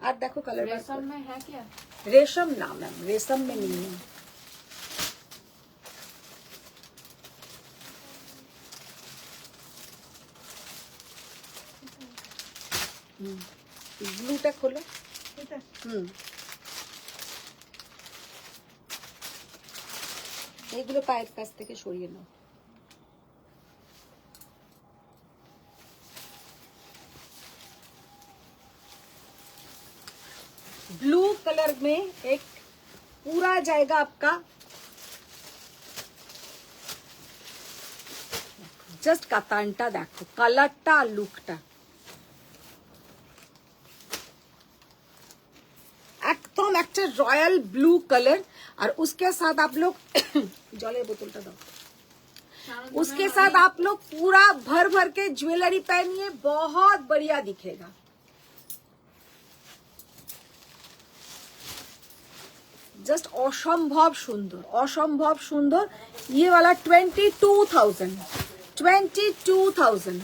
আর দেখো কালার, रेशम में है क्या? रेशम ना मैम, रेशम में नहीं है। ব্লুটা খোলো। এইগুলো পায়ের কাছ থেকে সরিয়ে নাও। ब्लू कलर में एक पूरा जाएगा आपका, জাস্ট কাতানটা দেখো, কালারটা আর লুকটা एकदम একটা রয়্যাল ব্লু कलर। और उसके साथ आप लोग जलेर बोतलটা दाओ, उसके साथ आप लोग पूरा भर भर के ज्वेलरी पहनिए, बहुत बढ़िया दिखेगा। जस्ट असंभव सुंदर, असंभव सुंदर। ये वाला 22,000, 22,000।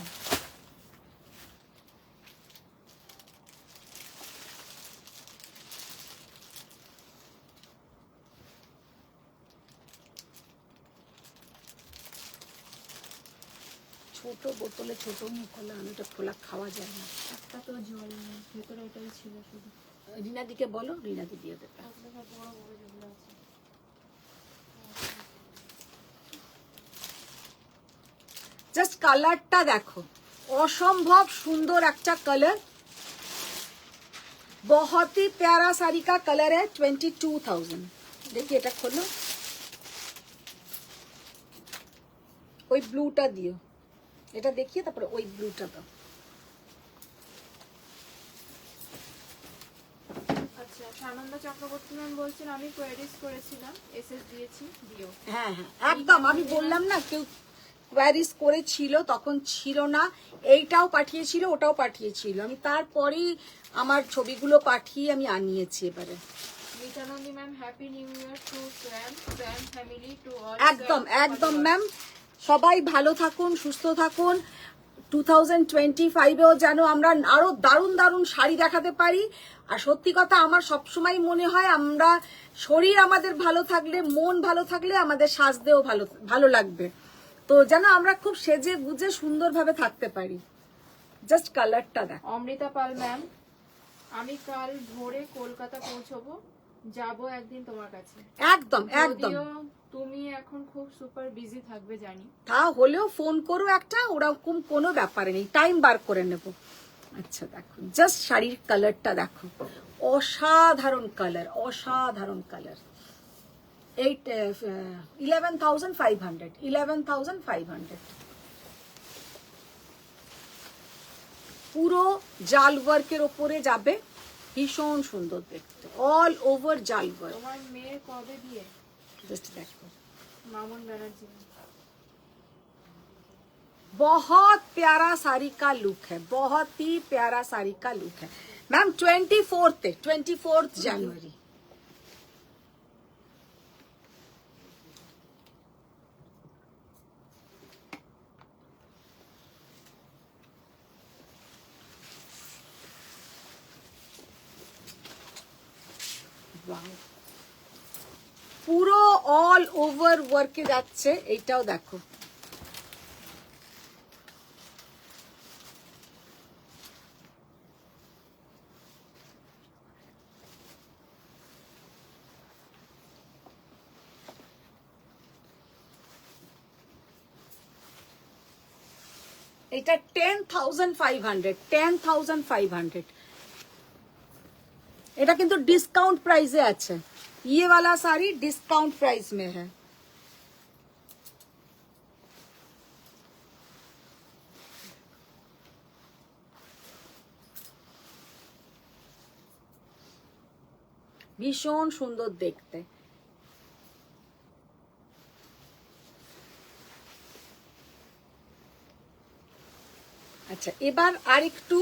ছোট বোতলে ছোট মুখ হলে আমিটা খোলা খাওয়া যায় না। একটা তো জল নেই, ভেতরে এটাই ছিল শুধু। রিনাদিকে বলো, রিনাদি দিয়ে দেবে। জাস্ট কালারটা দেখো, অসম্ভব সুন্দর একটা কালার, बहुत ही प्यारा साड़ी का कलर है। 22,000। देखिए এটা খোলো, ওই ব্লুটা দিও, এটা দেখিয়ে তারপরে ওই ব্লুটা দাও। আচ্ছা, সানন্দা চক্রবর্তী ম্যাম বলছেন আমি কোয়ারিজ করেছিলাম, এসএস দিয়েছি, দিও। হ্যাঁ হ্যাঁ, একদম। আমি বললাম না, কেউ কোয়ারিজ করেছিল, তখন ছিল না, এইটাও পাঠিয়েছিল, ওটাও পাঠিয়েছিল, আমি তারপরেই আমার ছবিগুলো পাঠিয়ে আমি আনিয়েছি এবারে। Nitanandi ma'am, happy new year to friend family to all. একদম একদম ম্যাম, সবাই ভালো থাকুন, সুস্থ থাকুন। 2025-এও যেন আমরা আরো দারুণ দারুণ শাড়ি দেখাতে পারি। আর সত্যি কথা, আমার সবসময় মনে হয় আমরা শরীর আমাদের ভালো থাকলে, মন ভালো থাকলে আমাদের সাজতেও ভালো লাগবে। তো যেন আমরা খুব সেজে গুজে সুন্দরভাবে থাকতে পারি। জাস্ট কালারটা দেখ। অমৃতা পাল ম্যাম, আমি কাল ভোরে কলকাতা পৌঁছবো, যাবো একদিন তোমার কাছে। একদম একদম। তুমি এখন খুব সুপার বিজি থাকবে জানি, তা হলেও ফোন করো একটা, ওরকম কোনো ব্যাপার নেই, টাইম বার করে নেব। আচ্ছা দেখো, জাস্ট শাড়ির কালারটা দেখো, অসাধারণ কালার, অসাধারণ কালার। 11,500, 11,500। পুরো জাল ওয়ার্কের ওপরে যাবে, ভীষণ সুন্দর দেখতে, অল ওভার জাল ওয়ার্ক। তোমার মেয়ের কবে বিয়ে? জাস্ট দেখো, মামুন ব্যানার্জি। बहुत प्यारा साड़ी का लुक है, बहुत ही प्यारा साड़ी का लुक है मैम। 24 जनवरी। পুরো অল ওভার ওয়ার্কে যাচ্ছে, এইটাও দেখো। এটা 10,500, 10,500। এটা কিন্তু ডিসকাউন্ট প্রাইসে আছে, ये वाला साड़ी डिस्काउंट प्राइस में है। ভীষণ সুন্দর দেখতে। আচ্ছা, এবার আরেকটু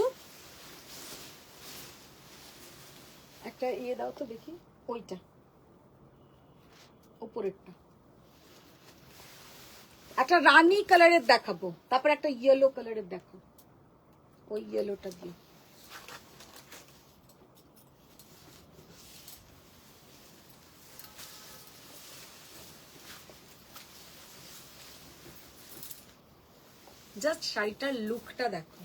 একটা ইয়ে দাও তো দেখি, ওইটা উপরেরটা একটা রানী কালারের দেখাবো, তারপর একটা ইয়েলো কালারের দেখো, ওই ইয়েলোটা দিয়ে। জাস্ট শাড়িটার লুকটা দেখো।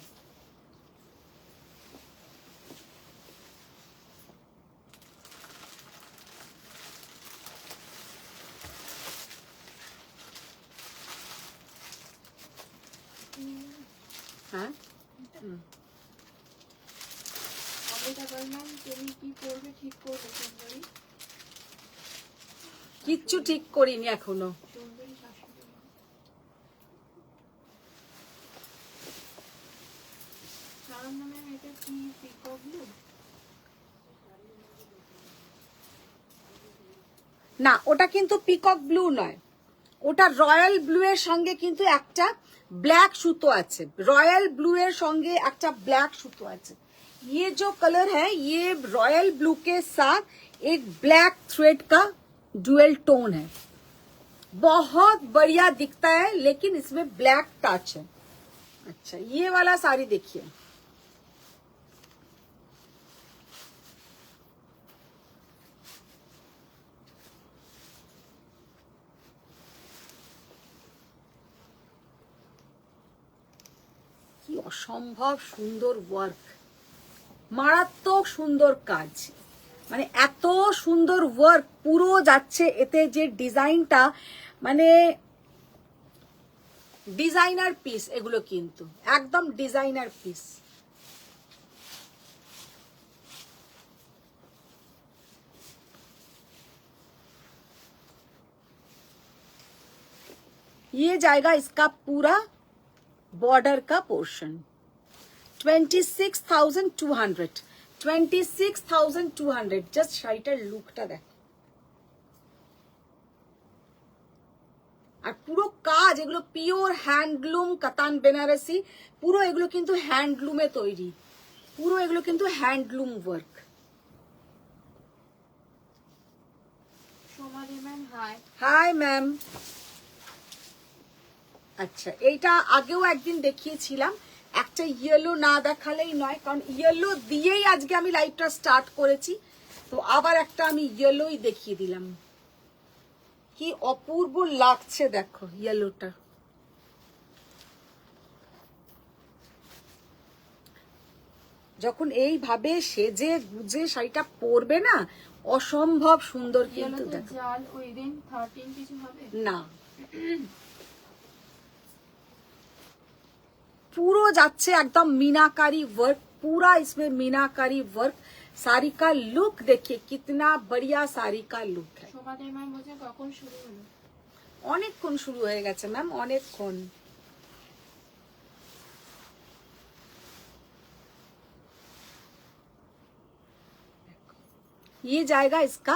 হ্যাঁ, কিচ্ছু ঠিক করিনি এখনো। না, ওটা কিন্তু পিকক ব্লু নয়, ওটা রয়্যাল ব্লু এর সঙ্গে কিন্তু একটা ब्लैक सूतो আছে, रॉयल ब्लू এর সঙ্গে একটা ब्लैक सूतो আছে। ये जो कलर है ये रॉयल ब्लू के साथ एक ब्लैक थ्रेड का डुअल टोन है, बहुत बढ़िया दिखता है, लेकिन इसमें ब्लैक टच है। अच्छा, ये वाला साड़ी देखिए, অসম্ভব সুন্দর ওয়ার্ক, মারাত্মক সুন্দর কাজ, মানে এত সুন্দর ওয়ার্ক পুরো যাচ্ছে এতে, যে ডিজাইনটা মানে ডিজাইনার পিস, এগুলো কিন্তু একদম ডিজাইনার পিস। ये जाएगा इसका पूरा बॉर्डर का पोर्शन 26,200, 26,200। জাস্ট শাড়িটার লুকটা দেখো, আর পুরো কাজ এগুলো পিওর হ্যান্ডলুম কাতান বেনারসি, পুরো এগুলো কিন্তু হ্যান্ডলুমে তৈরি, পুরো এগুলো কিন্তু handloom work. Somali ma'am hi. Hi ma'am. আচ্ছা, এইটা আগেও একদিন দেখিয়েছিলাম, একটা ইয়েলো না দেখালেই নয়, কারণ ইয়েলো দিয়েই আজকে আমি লাইভটা স্টার্ট করেছি, তো আবার একটা আমি ইয়েলোই দেখিয়ে দিলাম। কি অপূর্ব লাগছে দেখো ইয়েলোটা। যখন এইভাবে সেজে গুজে শাড়িটা পরবে না, অসম্ভব সুন্দর কিন্তু দেখো। না, पूरा जाच्छे एकदम मीनाकारी वर्क, पूरा इसमें मीनाकारी वर्क। साड़ी का लुक देखिए, कितना बढ़िया साड़ी का लुक है। অনেকক্ষণ শুরু হয়ে গেছে ম্যাম, অনেকক্ষণ। ये जाएगा इसका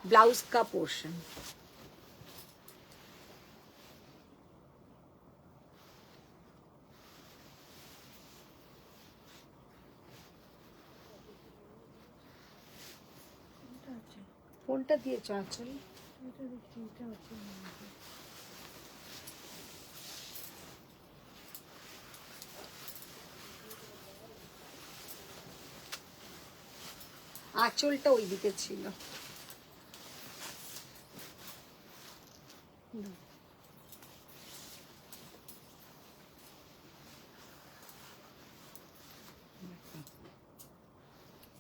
ब्लाउज का पोर्शन। কোনটা দিয়েছো আঁচল? আঁচলটা ওইদিকে ছিল।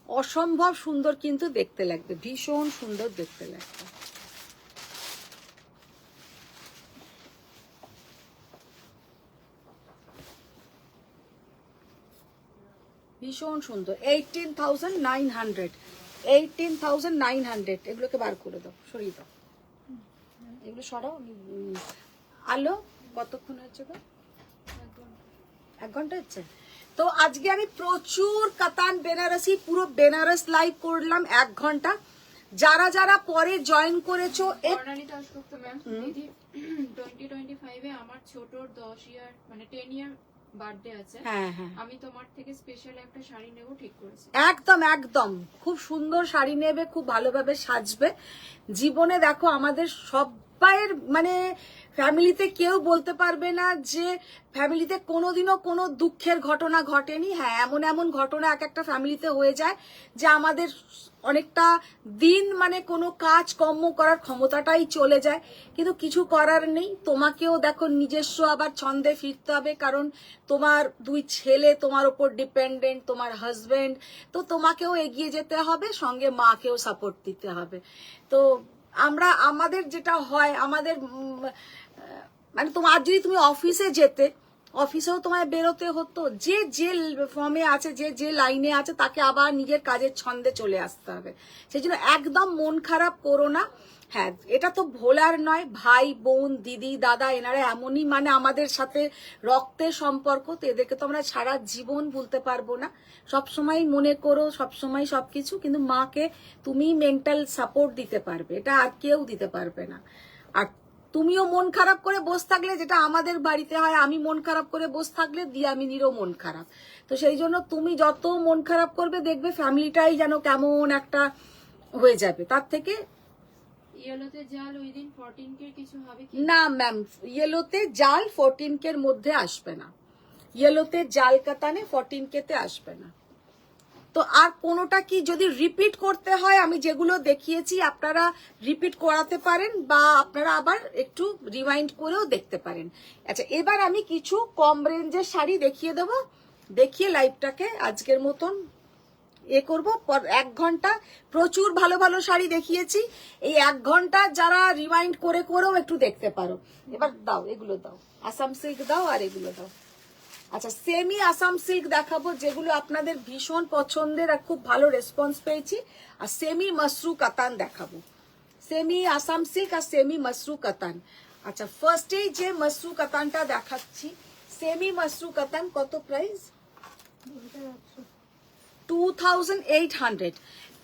অসম্ভব সুন্দর কিন্তু দেখতে লাগবে, ভীষণ সুন্দর দেখতে লাগবে। ভীষণ সুন্দর। 18,900, 18,900। এগুলোকে বার করে দাও, সরিয়ে দাও, এগুলো সরাও। আলো কতক্ষণ হচ্ছে গো? 1 ঘন্টা হচ্ছে। তো আজকে আমি প্রচুর কাতান বেনারসি, পুরো বেনারস লাইভ করলাম 1 ঘন্টা। যারা যারা পরে জয়েন করেছো, বর্ণালী দাশগুপ্ত ম্যাম, দিদি 2025 এ আমার ছোটর 10 ইয়ার মানে 10 ইয়ার বার্থডে আছে। হ্যাঁ হ্যাঁ, আমি তোমার থেকে স্পেশাল একটা শাড়ি নেব ঠিক করেছি। একদম একদম খুব সুন্দর শাড়ি নেবে, খুব ভালোভাবে সাজবে। জীবনে দেখো আমাদের সবাইয়ের মানে ফ্যামিলিতে কেউ বলতে পারবে না যে ফ্যামিলিতে কোনোদিনও কোনো দুঃখের ঘটনা ঘটেনি। হ্যাঁ, এমন এমন ঘটনা এক একটা ফ্যামিলিতে হয়ে যায় যে আমাদের অনেকটা দিন মানে কোনো কাজ কর্ম করার ক্ষমতাটাই চলে যায়, কিন্তু কিছু করার নেই। তোমাকেও দেখো নিজস্ব আবার ছন্দে ফিরতে হবে, কারণ তোমার 2 ছেলে তোমার উপর ডিপেন্ডেন্ট, তোমার হাজবেন্ড, তো তোমাকেও এগিয়ে যেতে হবে, সঙ্গে মাকেও সাপোর্ট দিতে হবে। তো আমরা আমাদের যেটা হয় আমাদের মানে তোমার যদি তুমি অফিসে যেতে, অফিসেও তোমায় বেরোতে হতো, যে যে ফর্মে আছে, যে যে লাইনে আছে, তাকে আবার নিজের কাজের ছন্দে চলে আসতে হবে। সেই জন্য একদম মন খারাপ করো না। হ্যাঁ, এটা তো ভোলার নয়, ভাই বোন দিদি দাদা এনারা এমনই মানে আমাদের সাথে রক্তের সম্পর্ক, তো এদেরকে তো আমরা সারা জীবন ভুলতে পারবো না। সবসময় মনে করো, সবসময় সবকিছু, কিন্তু মাকে তুমি মেন্টাল সাপোর্ট দিতে পারবে, এটা আর কেউ দিতে পারবে না। আর তুমিও মন খারাপ করে বসে থাকলে, যেটা আমাদের বাড়িতে হয়, আমি মন খারাপ করে বসে থাকলে দিয়ামিনীরও মন খারাপ। তো সেই জন্য তুমি যত মন খারাপ করবে দেখবে ফ্যামিলিটাই যেন কেমন একটা হয়ে যাবে। তার থেকে ইয়েলোতে জাল ওই দিন 14K কিছু হবে কি না ম্যাম, ইয়েলোতে জাল 14K এর মধ্যে আসবে না, ইয়েলোতে জাল কাতানে 14K তে আসবে না। তো আর কোনোটা কি যদি রিপিট করতে হয়, আমি যেগুলো দেখিয়েছি আপনারা রিপিট করাতে পারেন, বা আপনারা আবার একটু রিমাইন্ড করেও দেখতে পারেন। আচ্ছা, এবার আমি কিছু কম রেঞ্জের শাড়ি দেখিয়ে দেব, দেখিয়ে লাইভটাকে আজকের মতন করবো। 1 ঘন্টা প্রচুর ভালো ভালো শাড়ি দেখিয়েছি, এই 1 ঘন্টা যারা রিমাইন্ড করে করেও একটু দেখতে পারো। এবার দাও, এগুলো দাও, আসাম সিল্ক দাও, আর এগুলো দাও। আচ্ছা, সেমি আসাম সিল্ক দেখাবো, যেগুলো আপনাদের ভীষণ পছন্দের আর খুব ভালো রেসপন্স পেয়েছি। আর সেমি মসরু কাতান দেখাবো, সেমি আসাম সিল্ক আর সেমি মসরু কাতান। আচ্ছা, ফার্স্টেই যে মসরু কাতানটা দেখাচ্ছি, সেমি মসরু কাতান কত প্রাইস? 2800,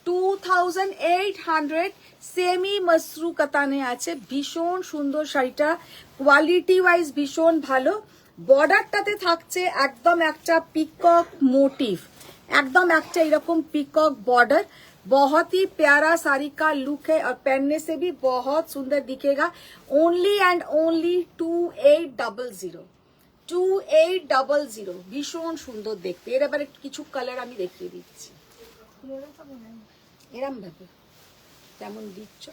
2800 সেমি মসরু কাতানে আছে। ভীষণ সুন্দর শাড়িটা, কোয়ালিটি ওয়াইজ ভীষণ ভালো। বর্ডারটাতে থাকছে একদম একটা পিকক মোটিভ, একদম একটা এরকম पिकॉक बॉर्डर। बहुत ही प्यारा साड़ी का लुक है और पहनने से भी बहुत सुंदर दिखेगा। Only and only 2800, 2800। ভীষণ সুন্দর দেখতে। এর এবারে কিছু কালার আমি দেখিয়ে দিচ্ছি, এরম ভাবে কেমন দিচ্ছ।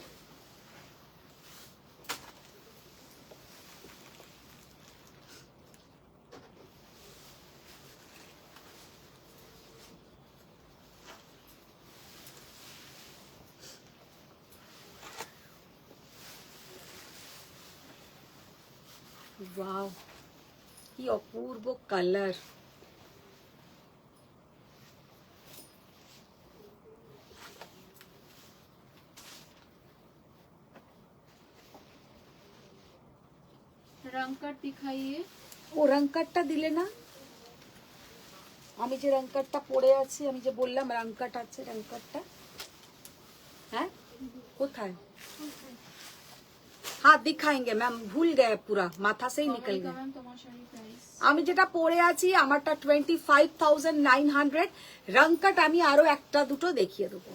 वाव, কি অপূর্ব কালার। रंग कट दिखाइए। ও রং কাটটা দিলে না? আমি যে রং কাটটা পরে আছি, আমি যে বললাম রং কাট আছে, রং কাটটা হ্যাঁ কোথায়? हाँ दिखाएंगे मैम, भूल गए, पूरा माथा से ही निकल गया। আমি যেটা পরে আছি আমারটা 25,900। রং কাট আমি আরো একটা দুটো দেখিয়ে দেবো।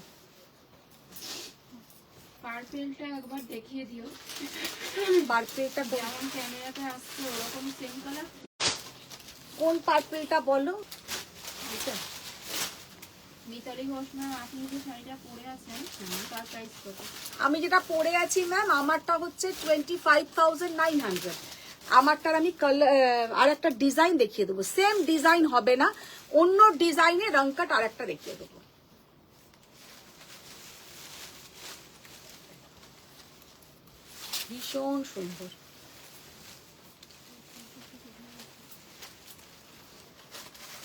পার্পেলটা একবার দেখিয়ে দিও, পার্পেলটা যেমন ক্যামেরাতে আসছে ওরকম সেম কালার। কোন পার্পেলটা বলো? মিতালি ঘোষ ম্যাম, আপনি যে শাড়িটা পরে আছেন তার প্রাইস কত? আমি যেটা পরে আছি ম্যাম, আমারটা হচ্ছে 25,900। আমারটার আমি আর একটা ডিজাইন দেখিয়ে দেবো, সেম ডিজাইন হবে না, অন্য ডিজাইনে রং কাট আর একটা দেখিয়ে দেবো। ভীষণ সুন্দর।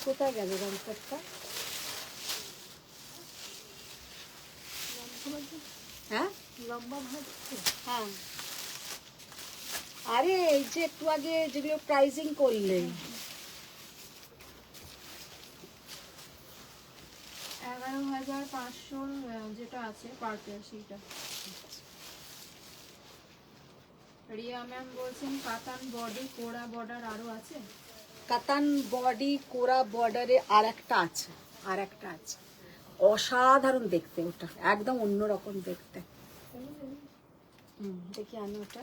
কোথায় গেল রং কাটটা? হ্যাঁ লম্বা ভাজছে। হ্যাঁ আরে এই যে একটু আগে যেগুলো প্রাইজিং করলে 11,500 যেটা আছে পার্পেল সেইটা। রিয়া ম্যাম বলছেন কাতান বডি কোরা বর্ডার আরো আছে? কাতান বডি কোরা বর্ডারে আর একটা আছে, আর একটা আছে, অসাধারণ দেখতে, ওটা একদম অন্যরকম দেখতে। দেখি আনো ওটা।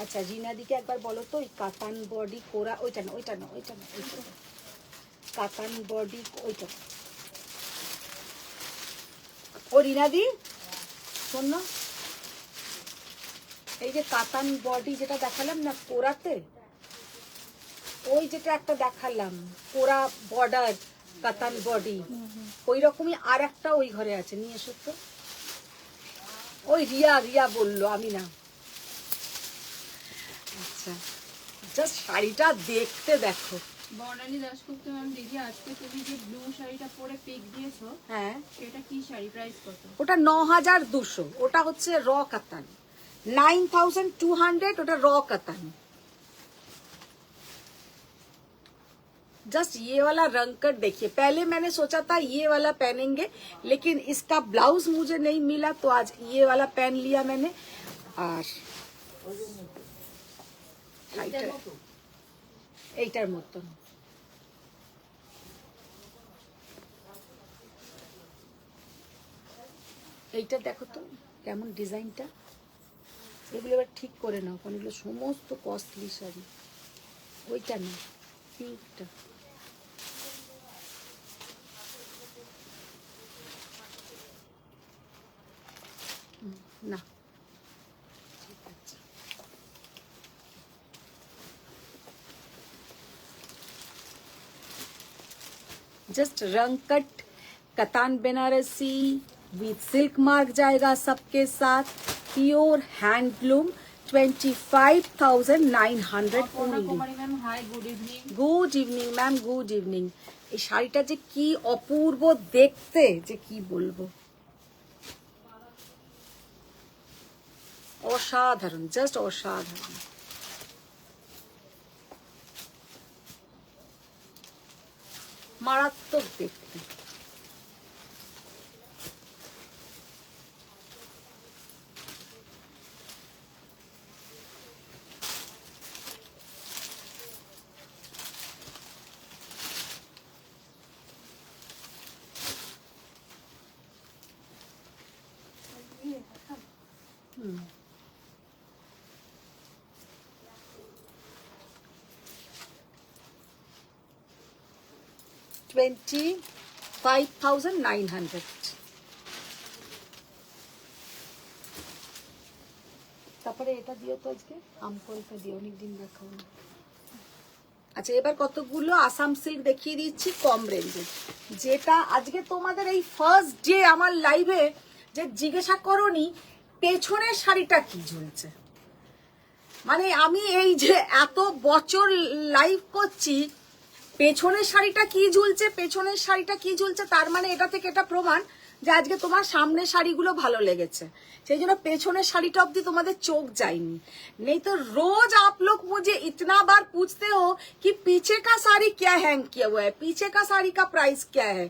আচ্ছা রিনাদিকে একবার বলো তো, ওই কাতান বডি কোরা, ওইটা না ওইটা না ওইটা না ওইটা না, কাতান বডি ওইটা। ও রিনাদি শোন না, এই যে কাতান বডি যেটা দেখালাম না কোরাতে, ওই যেটা একটা দেখালাম কোরা বর্ডার কাতান বডি, ওই রকমই আর একটা ওই ঘরে আছে, নিয়ে এসো তো। ওই রিয়া রিয়া বললো, আমি না। আচ্ছা জাস্ট শাড়িটা দেখতে দেখো। বর্ণালী দাশগুপ্ত ম্যাম, দিদি আজকে তুমি যে ব্লু শাড়িটা পরে পিক দিয়েছো, হ্যাঁ এটা কি শাড়ি, প্রাইস কত? ওটা 9,200, ওটা হচ্ছে র কাতান। 9,200 ওটা র কাতান। जस्ट ये वाला रंग कट देखिए, पहले मैंने सोचा था ये वाला पहनेंगे, लेकिन इसका ब्लाउज मुझे नहीं मिला, तो आज ये वाला पहन लिया मैंने। और এইটার মতন এইটা দেখো তো কেমন ডিজাইনটা, এগুলো এবার ঠিক করে নাও, কারণ এগুলো সমস্ত কস্টলি শাড়ি। ওইটা না, পিঙ্কটা। না ঠিক আছে, जस्ट रंग कट कतान बनारसी विथ सिल्क मार्क जाएगा सबके साथ, pure handloom 25,900 Kumari ma'am, hi good evening. Good evening ma'am, good evening. এই শাড়িটা যে কি অপূর্ব দেখতে, যে কি বলবো, অসাধারণ, জাস্ট অসাধারণ। মারাত্মক দেখতে। হুম 25,900। তারপরে এটা দিও তো, আজকে আমকলটা দিও, অনেকদিন দেখাও না। আচ্ছা এবার কতগুলো আসাম সিল্ক দেখিয়ে দিচ্ছি কম রেঞ্জে, যেটা আজকে তোমাদের এই ফার্স্ট ডে আমার লাইভে যে জিজ্ঞাসা করনি পেছনের শাড়িটা কি ঝুলছে। মানে আমি এই যে এত বছর লাইভ করছি, পেছনের শাড়িটা কি ঝুলছে, পেছনের শাড়িটা কি ঝুলছে, তার মানে এটা থেকে এটা প্রমাণ যে আজকে তোমার সামনের শাড়িগুলো ভালো লেগেছে, সেই জন্য পেছনের শাড়িটা অব্দি তোমাদের চোখ যায়নি। नहीं तो रोज आप लोग मुझे इतना बार पूछते हो कि पीछे का साड़ी क्या हैंग किया हुआ है, पीछे का साड़ी का प्राइस क्या है।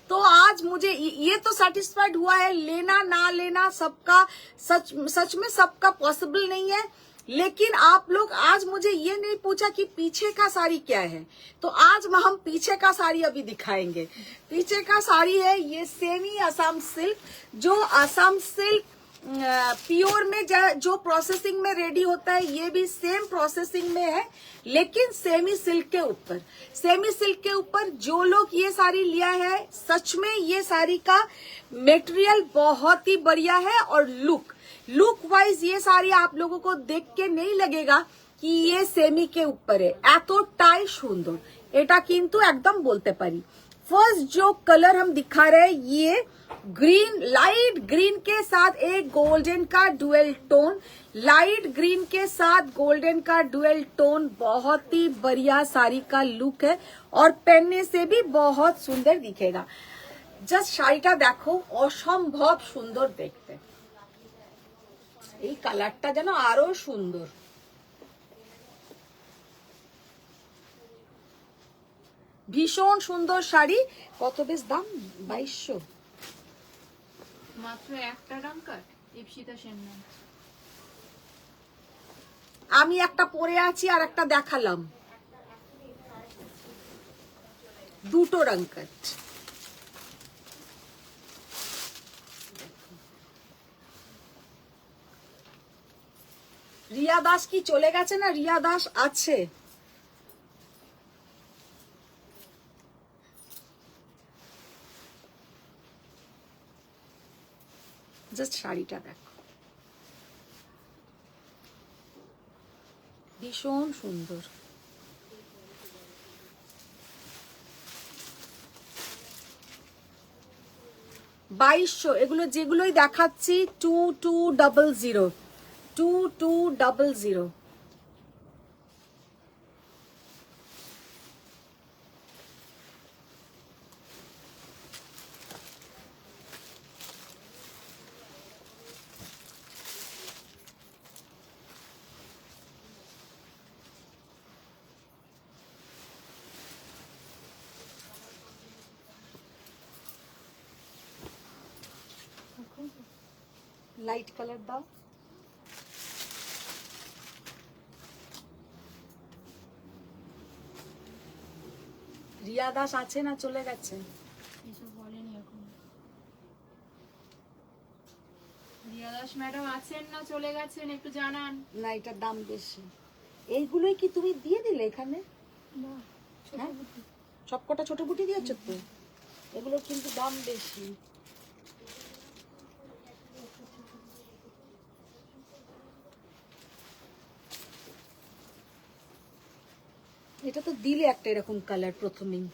तो आज मुझे ये तो सेटिस्फाइड हुआ है, लेना ना लेना सबका सच में सबका पॉसिबल नहीं है। लेकिन आप लोग आज मुझे ये नहीं पूछा कि पीछे का साड़ी क्या है, तो आज हम पीछे का साड़ी अभी दिखाएंगे। पीछे का साड़ी है ये सेमी असम सिल्क, जो असम सिल्क प्योर में जो प्रोसेसिंग में रेडी होता है, ये भी सेम प्रोसेसिंग में है, लेकिन सेमी सिल्क के ऊपर। सेमी सिल्क के ऊपर जो लोग ये साड़ी लिया है, सच में ये साड़ी का मटेरियल बहुत ही बढ़िया है, और लुक वाइज ये साड़ी आप लोगों को देख के नहीं लगेगा कि ये सेमी के ऊपर है, एतोटाई सुंदर, এটা কিন্তু একদম বলতে পারি। फर्स्ट जो कलर हम दिखा रहे हैं, ये ग्रीन, लाइट ग्रीन के साथ एक गोल्डन का डुअल टोन, लाइट ग्रीन के साथ गोल्डन का डुअल टोन, बहुत ही बढ़िया साड़ी का लुक है और पहनने से भी बहुत सुंदर दिखेगा। जस्ट শাড়িটা দেখো, অসম্ভব সুন্দর দেখতে, এই কালারটা যেন আরো সুন্দর। ভীষণ সুন্দর শাড়ি। কত বেশ দাম? 2200 মাত্র একটা ডাঙ্কার ইপসিতা সেন নাম। আমি একটা পরে আছি আর একটা দেখালাম, দুটো রাঙ্কাট। রিয়া দাস কি চলে গেছে? না, রিয়া দাস আছে। জাস্ট শাড়িটা দেখো, ভীষণ সুন্দর। 2200। এগুলো যেগুলোই দেখাচ্ছি 2200, 2200। লাইট কালার দাও। রিয়া দাস আছে না চলে গেছে? কিছু বলেনি এখন। রিয়া দাস ম্যাডাম আছেন না চলে গেছেন একটু জানান। না, এটার দাম বেশি। এইগুলোই কি তুমি দিয়ে দিলে এখানে? না, হ্যাঁ, সবকটা ছোট বুটি দিয়েছ তো, এগুলোর কিন্তু দাম বেশি। এটা তো দিলে একটা এরকম কালার প্রথমেই,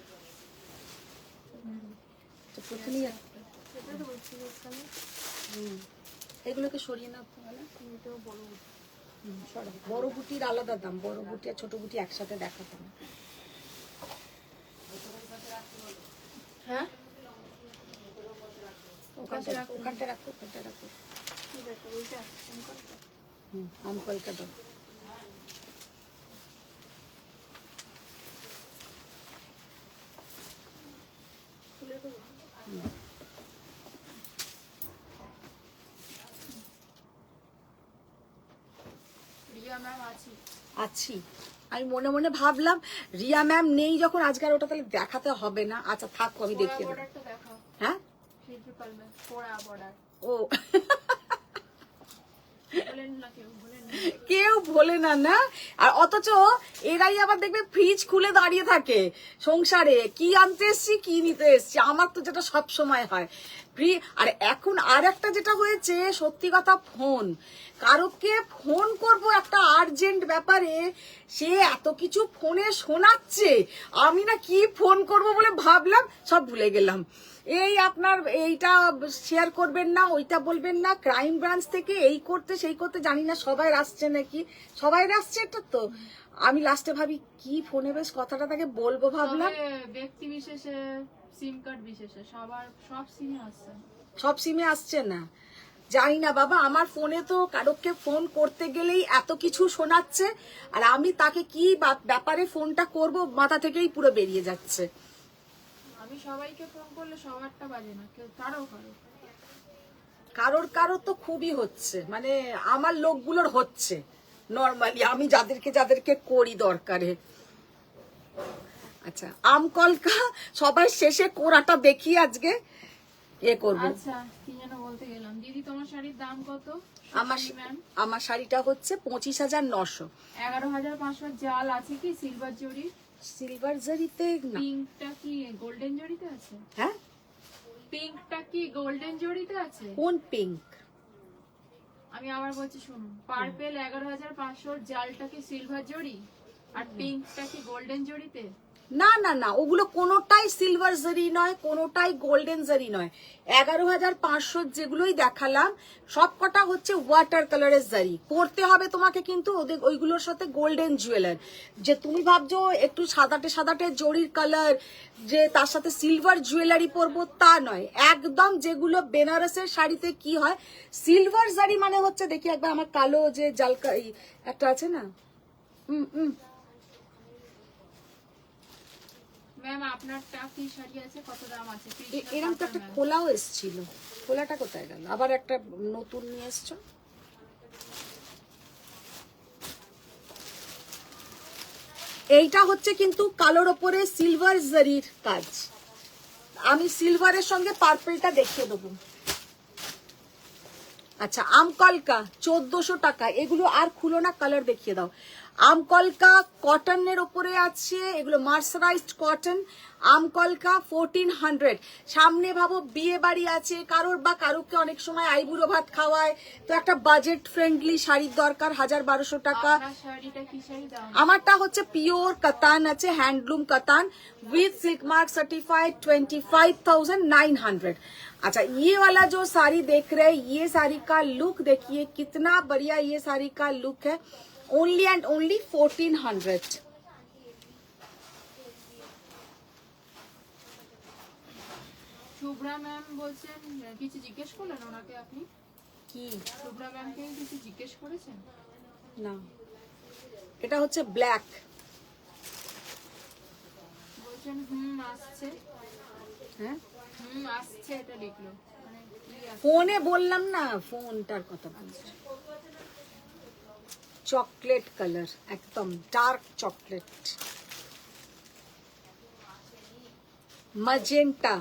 এগুলোকে সরিয়ে নাও। বড় বুটির আলাদা দাম, বড় বুটি আর ছোট বুটি একসাথে দেখাতে না। হ্যাঁ, ওখানটা রাখো, ওখানটা রাখো। আমকলটা দাও। আছি। আমি মনে মনে ভাবলাম রিয়া ম্যাম নেই যখন, আজকাল ওটা তাহলে দেখাতে হবে না। আচ্ছা থাকো, আমি দেখিয়ে দেবো। হ্যাঁ, ও কেউ ভোলে না না। আর অথচ এরাই আবার দেখবে ফ্রিজ খুলে দাঁড়িয়ে থাকে সংসারে, কি আনতে এসছি কি নিতে এসছি। আমার তো যেটা সব সময় হয় আর এখন আর একটা যেটা হয়েছে, সত্যি কথা, ফোন কারোকে ফোন করব একটা আর্জেন্ট ব্যাপারে, সে এত কিছু ফোনে শোনাচ্ছে, আমি না কি ফোন করব বলে ভাবলাম, সব ভুলে গেলাম। এই আপনার এইটা শেয়ার করবেন না, ওইটা বলবেন না, ক্রাইম ব্রাঞ্চ থেকে এই করতে সেই করতে, জানি না সবাই আসছে নাকি, সবাই আসছে। এটা তো আমি লাস্টে ভাবি কি ফোনে বেশ কথাটা তাকে বলবো ভাবলাম। ব্যক্তি বিশেষে, সিম কার্ড বিশেষে সবার সব সিমে আসছে, সব সিমে আসছে না, জানি না বাবা। আমার ফোনে তো কারোকে ফোন করতে গেলেই এত কিছু শোনাচ্ছে, আর আমি তাকে কি ব্যাপারে ফোনটা করব মাথা থেকেই পুরো বেরিয়ে যাচ্ছে। আমি সবাইকে ফোন করলে সবারটা বাজে না, কেউ কারোর তো খুবই হচ্ছে, মানে আমার লোকগুলোর হচ্ছে, নর্মালি আমি যাদেরকে করি দরকারে। আচ্ছা আমকলকা সবার শেষে কোরাটা দেখি আজকে এ করব। আচ্ছা কি যেন বলতে গেলাম, দিদি তোমার শাড়ির দাম কত? আমার শাড়িটা হচ্ছে 25,900। 11,500 জাল আছে কি সিলভার জরি? সিলভার জরিতে না। পিঙ্কটা কি গোল্ডেন জরিতে আছে? হ্যাঁ পিঙ্কটা কি গোল্ডেন জরিতে আছে? কোন পিঙ্ক? আমি আবার বলছি শুনুন, পার্পেল 11,500 জালটা কি সিলভার জরি আর পিঙ্কটা কি গোল্ডেন জরিতে? না না না, ওগুলো কোনোটাই সিলভার জারি নয়, কোনোটাই গোল্ডেন জারি নয়। 11,500 যেগুলোই দেখালাম সব কটা হচ্ছে ওয়াটার কালারের জারি। পরতে হবে তোমাকে কিন্তু ওদের ওইগুলোর সাথে গোল্ডেন জুয়েলার। যে তুমি ভাবছো একটু সাদাটে সাদাটে জরির কালার যে তার সাথে সিলভার জুয়েলারি পরবো তা নয়, একদম যেগুলো বেনারসের শাড়িতে কি হয় সিলভার জারি মানে হচ্ছে, দেখি একবার আমার কালো যে জালকা একটা আছে না, ম্যাম আপনারটা কি শাড়ি আছে, কত দাম আছে? এরকম তো একটা খোলাও এসেছিল, খোলাটা কোথায় গেল? আবার একটা নতুন নিয়ে এসছো। এইটা হচ্ছে কিন্তু কালোর ওপরে সিলভার জারির কাজ। আমি সিলভারের সঙ্গে পার্পলটা দেখিয়ে দেবো। আচ্ছা আমকলকা 1400 টাকা, এগুলো আর খুলো না, কালার দেখিয়ে দাও। আমকলকা কটনের উপরে আছে, এগুলো মার্সারাইজড কটন। আমকলকা 1400। সামনে ভাবো বিয়ে বাড়ি আছে কারোর, বা কারোকে অনেক সময় আইবুড়ো ভাত খাওয়ায়, তো একটা বাজেট ফ্রেন্ডলি শাড়ির দরকার, 1200 টাকা। আমারটা হচ্ছে পিওর কাতান আছে, হ্যান্ডলুম কাতান विथ सिल्क मार्क सर्टिफाइड 25,900। अच्छा ये वाला जो साड़ी देख रहे हैं, ये साड़ी का लुक देखिए कितना बढ़िया ये साड़ी का लुक है। Only and only 1400। Shubhra ma'am বলছেন কিছু জিজ্ঞেস করলেন ওনাকে আপনি? কি শুভ্রা ম্যামকে কিছু জিজ্ঞেস করেছেন? না, এটা হচ্ছে ব্ল্যাক। বলছেন আসছে। হ্যাঁ আসছে, এটা লিখলো মানে ফোনে বললাম না, ফোনটার কথা বলছি। চকলেট কালার, একদম ডার্ক চকলেট, ম্যাজেন্টা।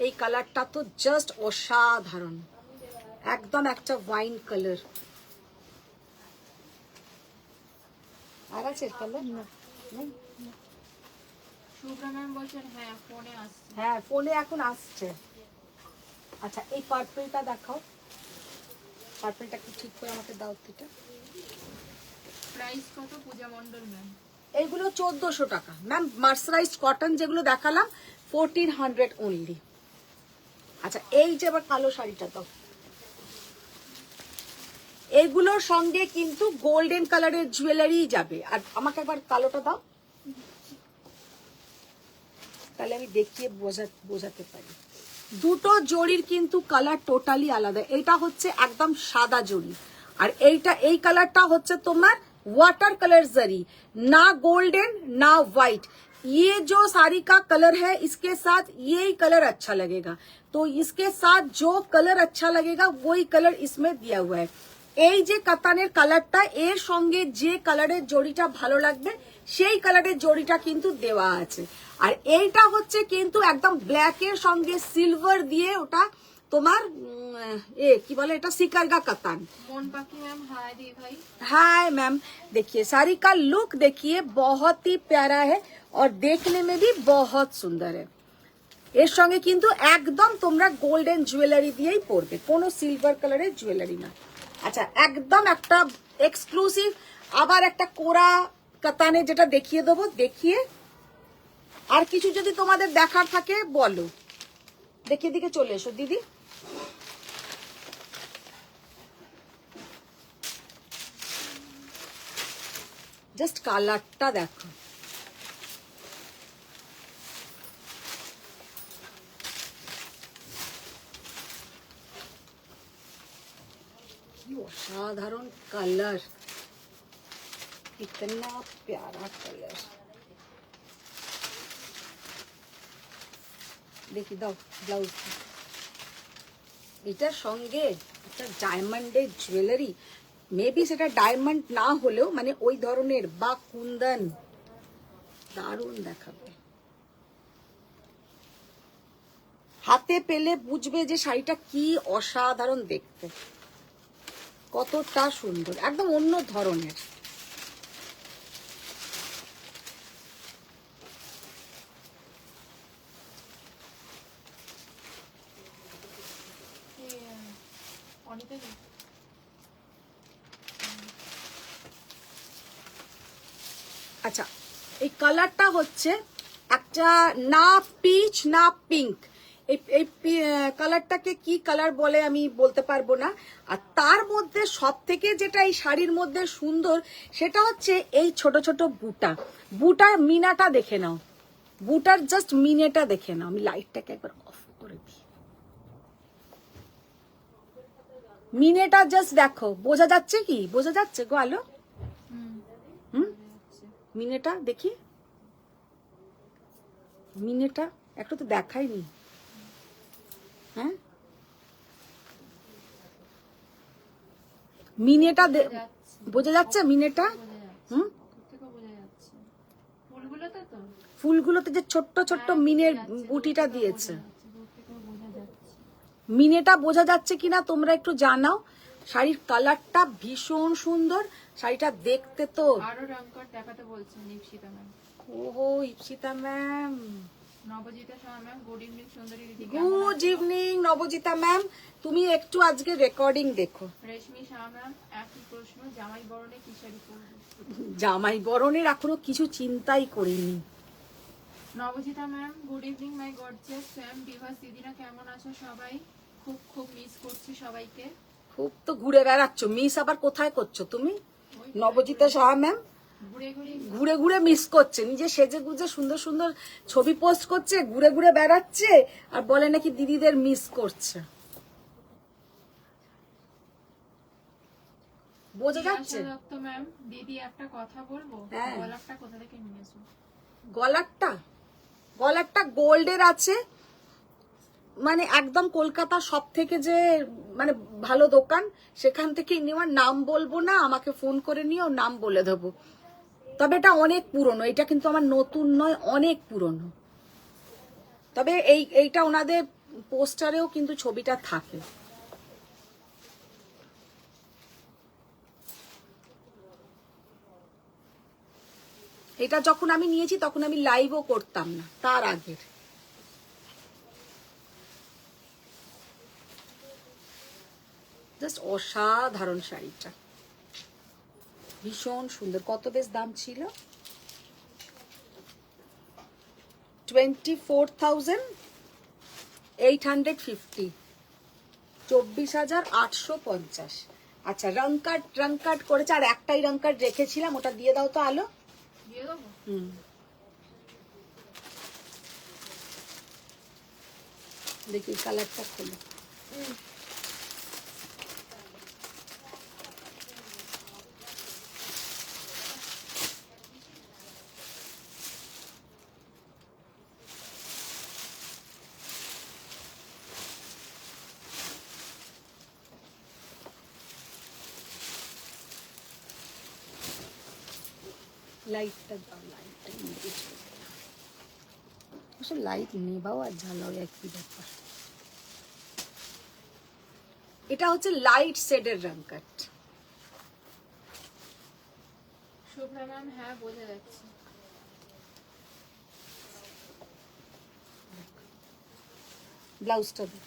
এই কালারটা তো জাস্ট অসাধারণ, একদম একটা ওয়াইন কালার। আর আছে কালার? শুভ্রা ম্যাম বলছেন হ্যাঁ ফোনে আসছে। হ্যাঁ ফোনে এখন আসছে। আচ্ছা এই পার্পলটা দেখাও, পার্পলটা কি ঠিক করে আমাকে দাও এটা। প্রাইস কত পূজা মণ্ডল ম্যাম? এইগুলো 1400 টাকা ম্যাম। মার্সারাইজড কটন যেগুলো দেখালাম 1400 অনলি। আচ্ছা এই যে আবার কালো শাড়িটা দাও, এইগুলোর সঙ্গে কিন্তু গোল্ডেন কালারের জুয়েলারি যাবে। আর আমাকে একবার কালোটা দাও, তাহলে আমি দেখিয়ে বোঝাতে পারি। দুটো জরির কিন্তু কালার টোটালি আলাদা। এটা হচ্ছে একদম সাদা জরি, আর এই কালারটা হচ্ছে তোমার वाटर कलर जरी, ना गोल्डन ना व्हाइट। ये जो साड़ी का कलर है इसके साथ यही कलर अच्छा लगेगा, तो इसके साथ जो कलर अच्छा लगेगा वही कलर इसमें दिया हुआ है। এই যে কাতানের কালারটা, এর সঙ্গে যে কালারের জড়িটা ভালো লাগবে সেই কালারের জড়িটা কিন্তু দেওয়া আছে। আর এইটা হচ্ছে কিন্তু একদম ব্ল্যাক এর সঙ্গে সিলভার দিয়ে, ওটা তোমার কি বলে এটা सिकरगा कतान। मैम हाय दी भाई। हाय मैम, देखिए साड़ी का लुक देखिए बहुत ही प्यारा है और देखने में भी बहुत सुंदर है। এর সঙ্গে কিন্তু একদম তোমরা গোল্ডেন জুয়েলারি দিয়েই পরবে, কোনো সিলভার কালারের জুয়েলারি না। আচ্ছা একদম একটা এক্সক্লুসিভ আবার একটা কোরা কাতানে যেটা দেখিয়ে দেবো, দেখিয়ে আর কিছু যদি তোমাদের দেখার থাকে বলো। দেখিয়ে দিকে চলে এসো দিদি। জাস্ট কালারটা দেখো, অসাধারণ কালার, कितना प्यारा कलर। देखिए दाओ ब्लाउज, এটার সঙ্গে একটা ডায়মন্ডের জুয়েলারি, মেবি সেটা ডায়মন্ড না হলেও মানে ওই ধরনের বা কুন্দন, দারুণ দেখাবে। হাতে পেলে বুঝবে যে শাড়িটা কি অসাধারণ দেখতে, কতটা সুন্দর, একদম অন্য ধরনের। আচ্ছা, এই কালারটা হচ্ছে একটা না পিচ না পিঙ্ক, এই কালারটাকে কি কালার বলে আমি বলতে পারবো না। আর তার মধ্যে সব থেকে যেটা এই শাড়ির মধ্যে সুন্দর সেটা হচ্ছে এই ছোট ছোট বুটা, বুটার মিনাটা দেখে নাও, বুটার জাস্ট মিনেটা দেখে নাও। আমি লাইটটাকে একবার অফ করে দিই, মিনেটা জাস্ট দেখো, বোঝা যাচ্ছে কি, বোঝা যাচ্ছে গো আলো? মিনেটা দেখি, মিনেটা একটু তো দেখাইনি। হ্যাঁ, মিনেটা বোঝা যাচ্ছে, মিনেটা। ফুলগুলোতে যে ছোট্ট ছোট্ট মিনের বুটিটা দিয়েছে, মিনেটা বোঝা যাচ্ছে কিনা তোমরা একটু জানাও। শাড়ির কালারটা ভীষণ সুন্দর, শাড়িটা দেখতে তো আরো রংকট দেখাতে বলছেন ইপসিতা ম্যাম। ওহো, Ipsita ma'am, Nabajita Shah ma'am, good evening সুন্দরী দিদি। গুড ইভিনিং নবজিতা ম্যাম, তুমি একটু আজকে রেকর্ডিং দেখো। রেশমি শাহ ম্যাম, একই প্রশ্ন, জামাই বরণে কি শাড়ি পরবো? জামাই বরণের এখনো কিছু চিন্তাই করিনি। Nabajita ma'am, good evening my gorgeous fam divas দিদিরা, কেমন আছো সবাই? খুব খুব মিস করছি সবাইকে। খুব তো ঘুরে বেড়াচ্ছ, মিস আবার কোথায় করছো তুমি? নবজিতা সাহা ম্যাম ঘুরে ঘুরে মিস করছে, নিজে সেজে গুজে সুন্দর সুন্দর ছবি পোস্ট করছে, ঘুরে ঘুরে বেড়াচ্ছে আর বলে নাকি দিদিদের মিস করছে। বোঝা যাচ্ছে? ম্যাম, দিদি একটা কথা বলবো, গলারটা কোথা থেকে নিয়েছো? গলারটা গোল্ডের আছে, মানে একদম কলকাতা সব থেকে যে মানে ভালো দোকান সেখান থেকে নেওয়ার, নাম বলবো না, আমাকে ফোন করে নিও, নাম বলে দেবো। তবে এটা অনেক পুরনো, এটা কিন্তু আমার নতুন নয়, অনেক পুরনো। তবে এইটা ওনাদের পোস্টারেও কিন্তু ছবিটা থাকে। এটা যখন আমি নিয়েছি তখন আমি লাইভও করতাম না, তার আগের। জাস্ট অসাধারণ শাড়িটা, ভীষণ সুন্দর। কত বেশ দাম ছিল? 24,850, 24,850। আচ্ছা, রং কাট করেছে, আর একটাই রং কাট রেখেছিলাম, ওটা দিয়ে দাও তো আলো। দেখি কালারটা খোলো। লাইটটা দাও, লাইটটা নিতে আসলে লাইট নেবাও আর জ্বালাও একই ব্যাপার। এটা হচ্ছে লাইট শেডের রং কাট। শুভ্রা ম্যাম, হ্যাঁ বোঝা যাচ্ছে। ব্লাউজটা দাও।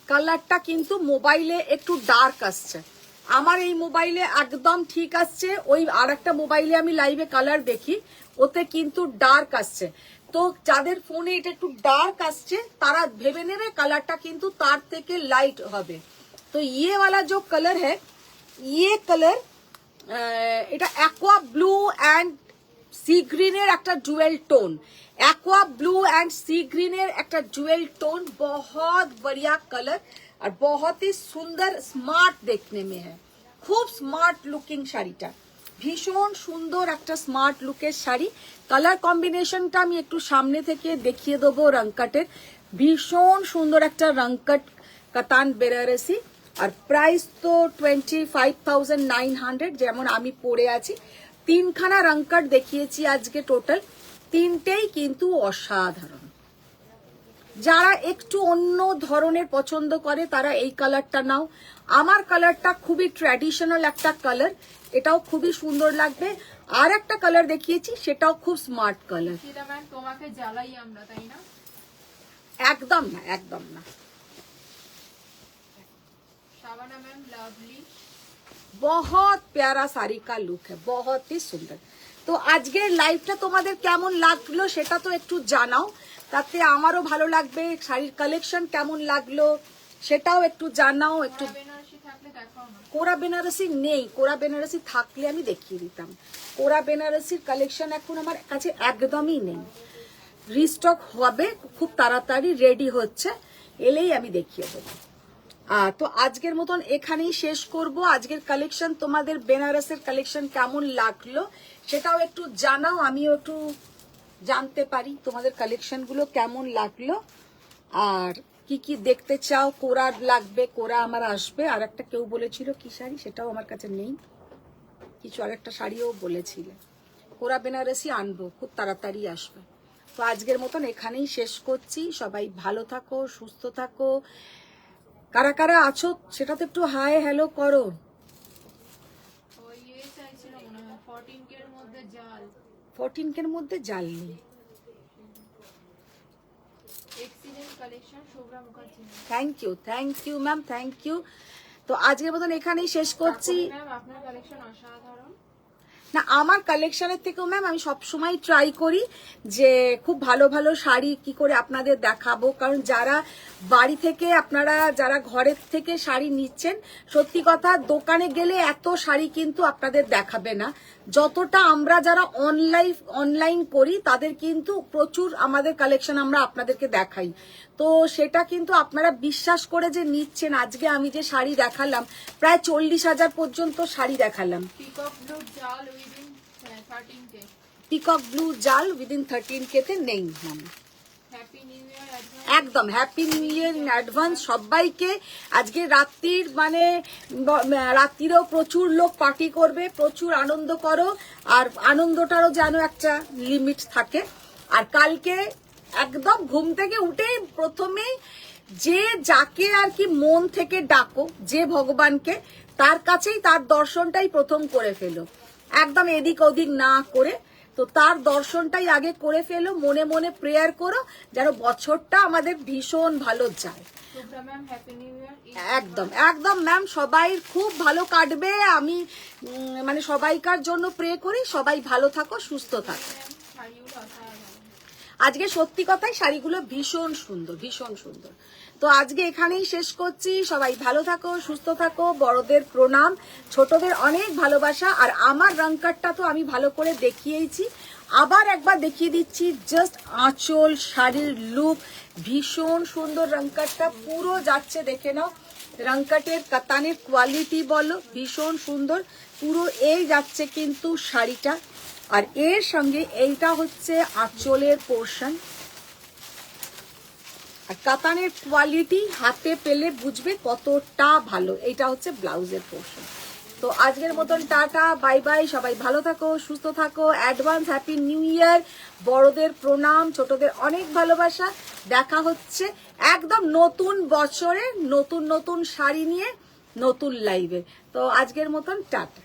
কালারটা কিন্তু মোবাইলে একটু ডার্ক আসছে, আমার এই মোবাইলে একদম ঠিক আসছে। ওই আর একটা মোবাইলে আমি লাইভে কালার দেখি, ওতে কিন্তু ডার্ক আসছে। তো যাদের ফোনে এটা একটু ডার্ক আসছে তারা ভেবে নেবে কালারটা কিন্তু তার থেকে লাইট হবে। তো ইয়ে वाला जो कलर है, ये कलर এটা অ্যাকোয়া ব্লু অ্যান্ড সি গ্রিনের একটা dual tone, aqua blue and sea green एक ज्वेल टोन, बहुत बढ़िया कलर और बहुत ही सुंदर स्मार्ट देखने में है। খুব স্মার্ট লুকিং শাড়িটা, ভীষণ সুন্দর একটা স্মার্ট লুকের শাড়ি। কালার কম্বিনেশনটা আমি একটু সামনে থেকে দেখিয়ে দেবো। রংকাটের ভীষণ সুন্দর একটা রংকাট কাতান বেনারসি, আর প্রাইস তো 25,900, যেমন আমি পরে আছি। 3খানা রংকাট দেখিয়েছি আজকে টোটাল, 3টেই কিন্তু অসাধারণ। যারা একটু অন্য ধরনের পছন্দ করে তারা এই কালারটা নাও। আমার কালারটা খুবই ট্র্যাডিশনাল একটা কালার, এটাও খুবই সুন্দর লাগবে। আর একটা কালার দেখিয়েছি, সেটাও খুব স্মার্ট কালার। তোমাকে জ্বালাই আমরা, তাই না? একদম না, একদম না। শাবানা ম্যাম লাভলি, बहुत प्यारा साड़ी का लुक है, बहुत ही सुंदर। তো আজকের লাইভটা তোমাদের কেমন লাগলো সেটা তো একটু জানাও, তাতে আমারও ভালো লাগবে। শাড়ির কালেকশন কেমন লাগলো সেটাও একটু জানাও। একটু বেনারসি থাকলে দেখাও না। কোরা বেনারসি নেই, কোরা বেনারসি থাকলে আমি দেখিয়ে দিতাম। কোরা বেনারসির কালেকশন এখন আমার কাছে একদমই নেই, রিস্টক হবে খুব তাড়াতাড়ি, রেডি হচ্ছে, এলেই আমি দেখিয়ে দেবো। তো আজকের মতন এখানেই শেষ করব। আজকের কালেকশন তোমাদের বেনারসের কালেকশন কেমন লাগলো সেটাও একটু জানাও, আমিও একটু জানতে পারি তোমাদের কালেকশনগুলো কেমন লাগলো, আর কি কি দেখতে চাও। কোরা লাগবে, কোরা আমার আসবে। আর একটা কেউ বলেছিল কি শাড়ি, সেটাও আমার কাছে নেই, কিছু আর একটা শাড়িও বলেছিল। কোরা বেনারসি আনবো, খুব তাড়াতাড়ি আসবে। তো আজকের মতন এখানেই শেষ করছি। সবাই ভালো থাকো, সুস্থ থাকো। কারা কারা আছো সেটা তো একটু হাই হ্যালো করো। ওই চাইছিল মনে হয় 14K এর মধ্যে জাল, 14K এর মধ্যে জাল নেই। Excellent collection Shubhra Mukherjee. Thank you ma'am, thank you. তো আজকের মতন এখানেই শেষ করছি। ম্যাম আপনার কালেকশন অসাধারণ। না, আমার কালেকশনের থেকেও ম্যাম আমি সবসময় ট্রাই করি যে খুব ভালো ভালো শাড়ি কি করে আপনাদের দেখাবো, কারণ যারা বাড়ি থেকে আপনারা যারা ঘরের থেকে শাড়ি নিচ্ছেন, সত্যি কথা দোকানে গেলে এত শাড়ি কিন্তু আপনাদের দেখাবে না, যতটা আমরা যারা অনলাইন করি তাদের কিন্তু প্রচুর আমাদের কালেকশন আমরা আপনাদেরকে দেখাই। তো সেটা কিন্তু আপনারা বিশ্বাস করে যে নিচ্ছেন। আজকে আমি যে শাড়ি দেখালাম, প্রায় 40,000 পর্যন্ত শাড়ি দেখালাম। পিকক ব্লু জাল উইদিন 13K তে নেই ম্যাম। একদম happy new year in advance সবাইকে। আজকে রাত্রির রাত্রিরেও প্রচুর লোক পার্টি করবে, প্রচুর আনন্দ করো, আর আনন্দটারও যেন একটা লিমিট থাকে। আর কালকে একদম ঘুম থেকে উঠেই প্রথমেই যে যাকে আর কি মন থেকে ডাকো, যে ভগবানকে, তার কাছেই তার দর্শনটাই প্রথম করে ফেলো, একদম এদিক ওদিক না করে। তো তার দর্শনটাই আগে করে ফেলো, মনে মনে প্রেয়ার করো যেন বছরটা আমাদের ভীষণ ভালো যায়। একদম একদম ম্যাম, সবাই খুব ভালো কাটবে। আমি সবাইকার জন্য প্রে করি, সবাই ভালো থাকো, সুস্থ থাকো। আজকে সত্যি কথাই শাড়িগুলো ভীষণ সুন্দর, ভীষণ সুন্দর। তো আজকে এখানেই শেষ করছি। সবাই ভালো থাকো, সুস্থ থাকো। বড়দের প্রণাম, ছোটদের অনেক ভালোবাসা। আর আমার রংকাটটা তো আমি ভালো করে দেখিয়েছি, আবার একবার দেখিয়ে দিচ্ছি। জাস্ট আঁচল, শাড়ির লুক ভীষণ সুন্দর। রংকাটটা পুরো যাচ্ছে, দেখে নাও। রংকাটের কাতানের কোয়ালিটি বলো, ভীষণ সুন্দর। পুরো এই যাচ্ছে কিন্তু শাড়িটা। আর এর সঙ্গে এইটা হচ্ছে আঁচলের পোর্শন। আর কাতানের কোয়ালিটি হাতে পেলে বুঝবে কতটা ভালো। এইটা হচ্ছে ব্লাউজের পোর্শন। তো আজকের মতন টাটা, বাই বাই। সবাই ভালো থাকো, সুস্থ থাকো। অ্যাডভান্স হ্যাপি নিউ ইয়ার। বড়দের প্রণাম, ছোটদের অনেক ভালোবাসা। দেখা হচ্ছে একদম নতুন বছরে নতুন নতুন শাড়ি নিয়ে নতুন লাইভে। তো আজকের মতন টাটা।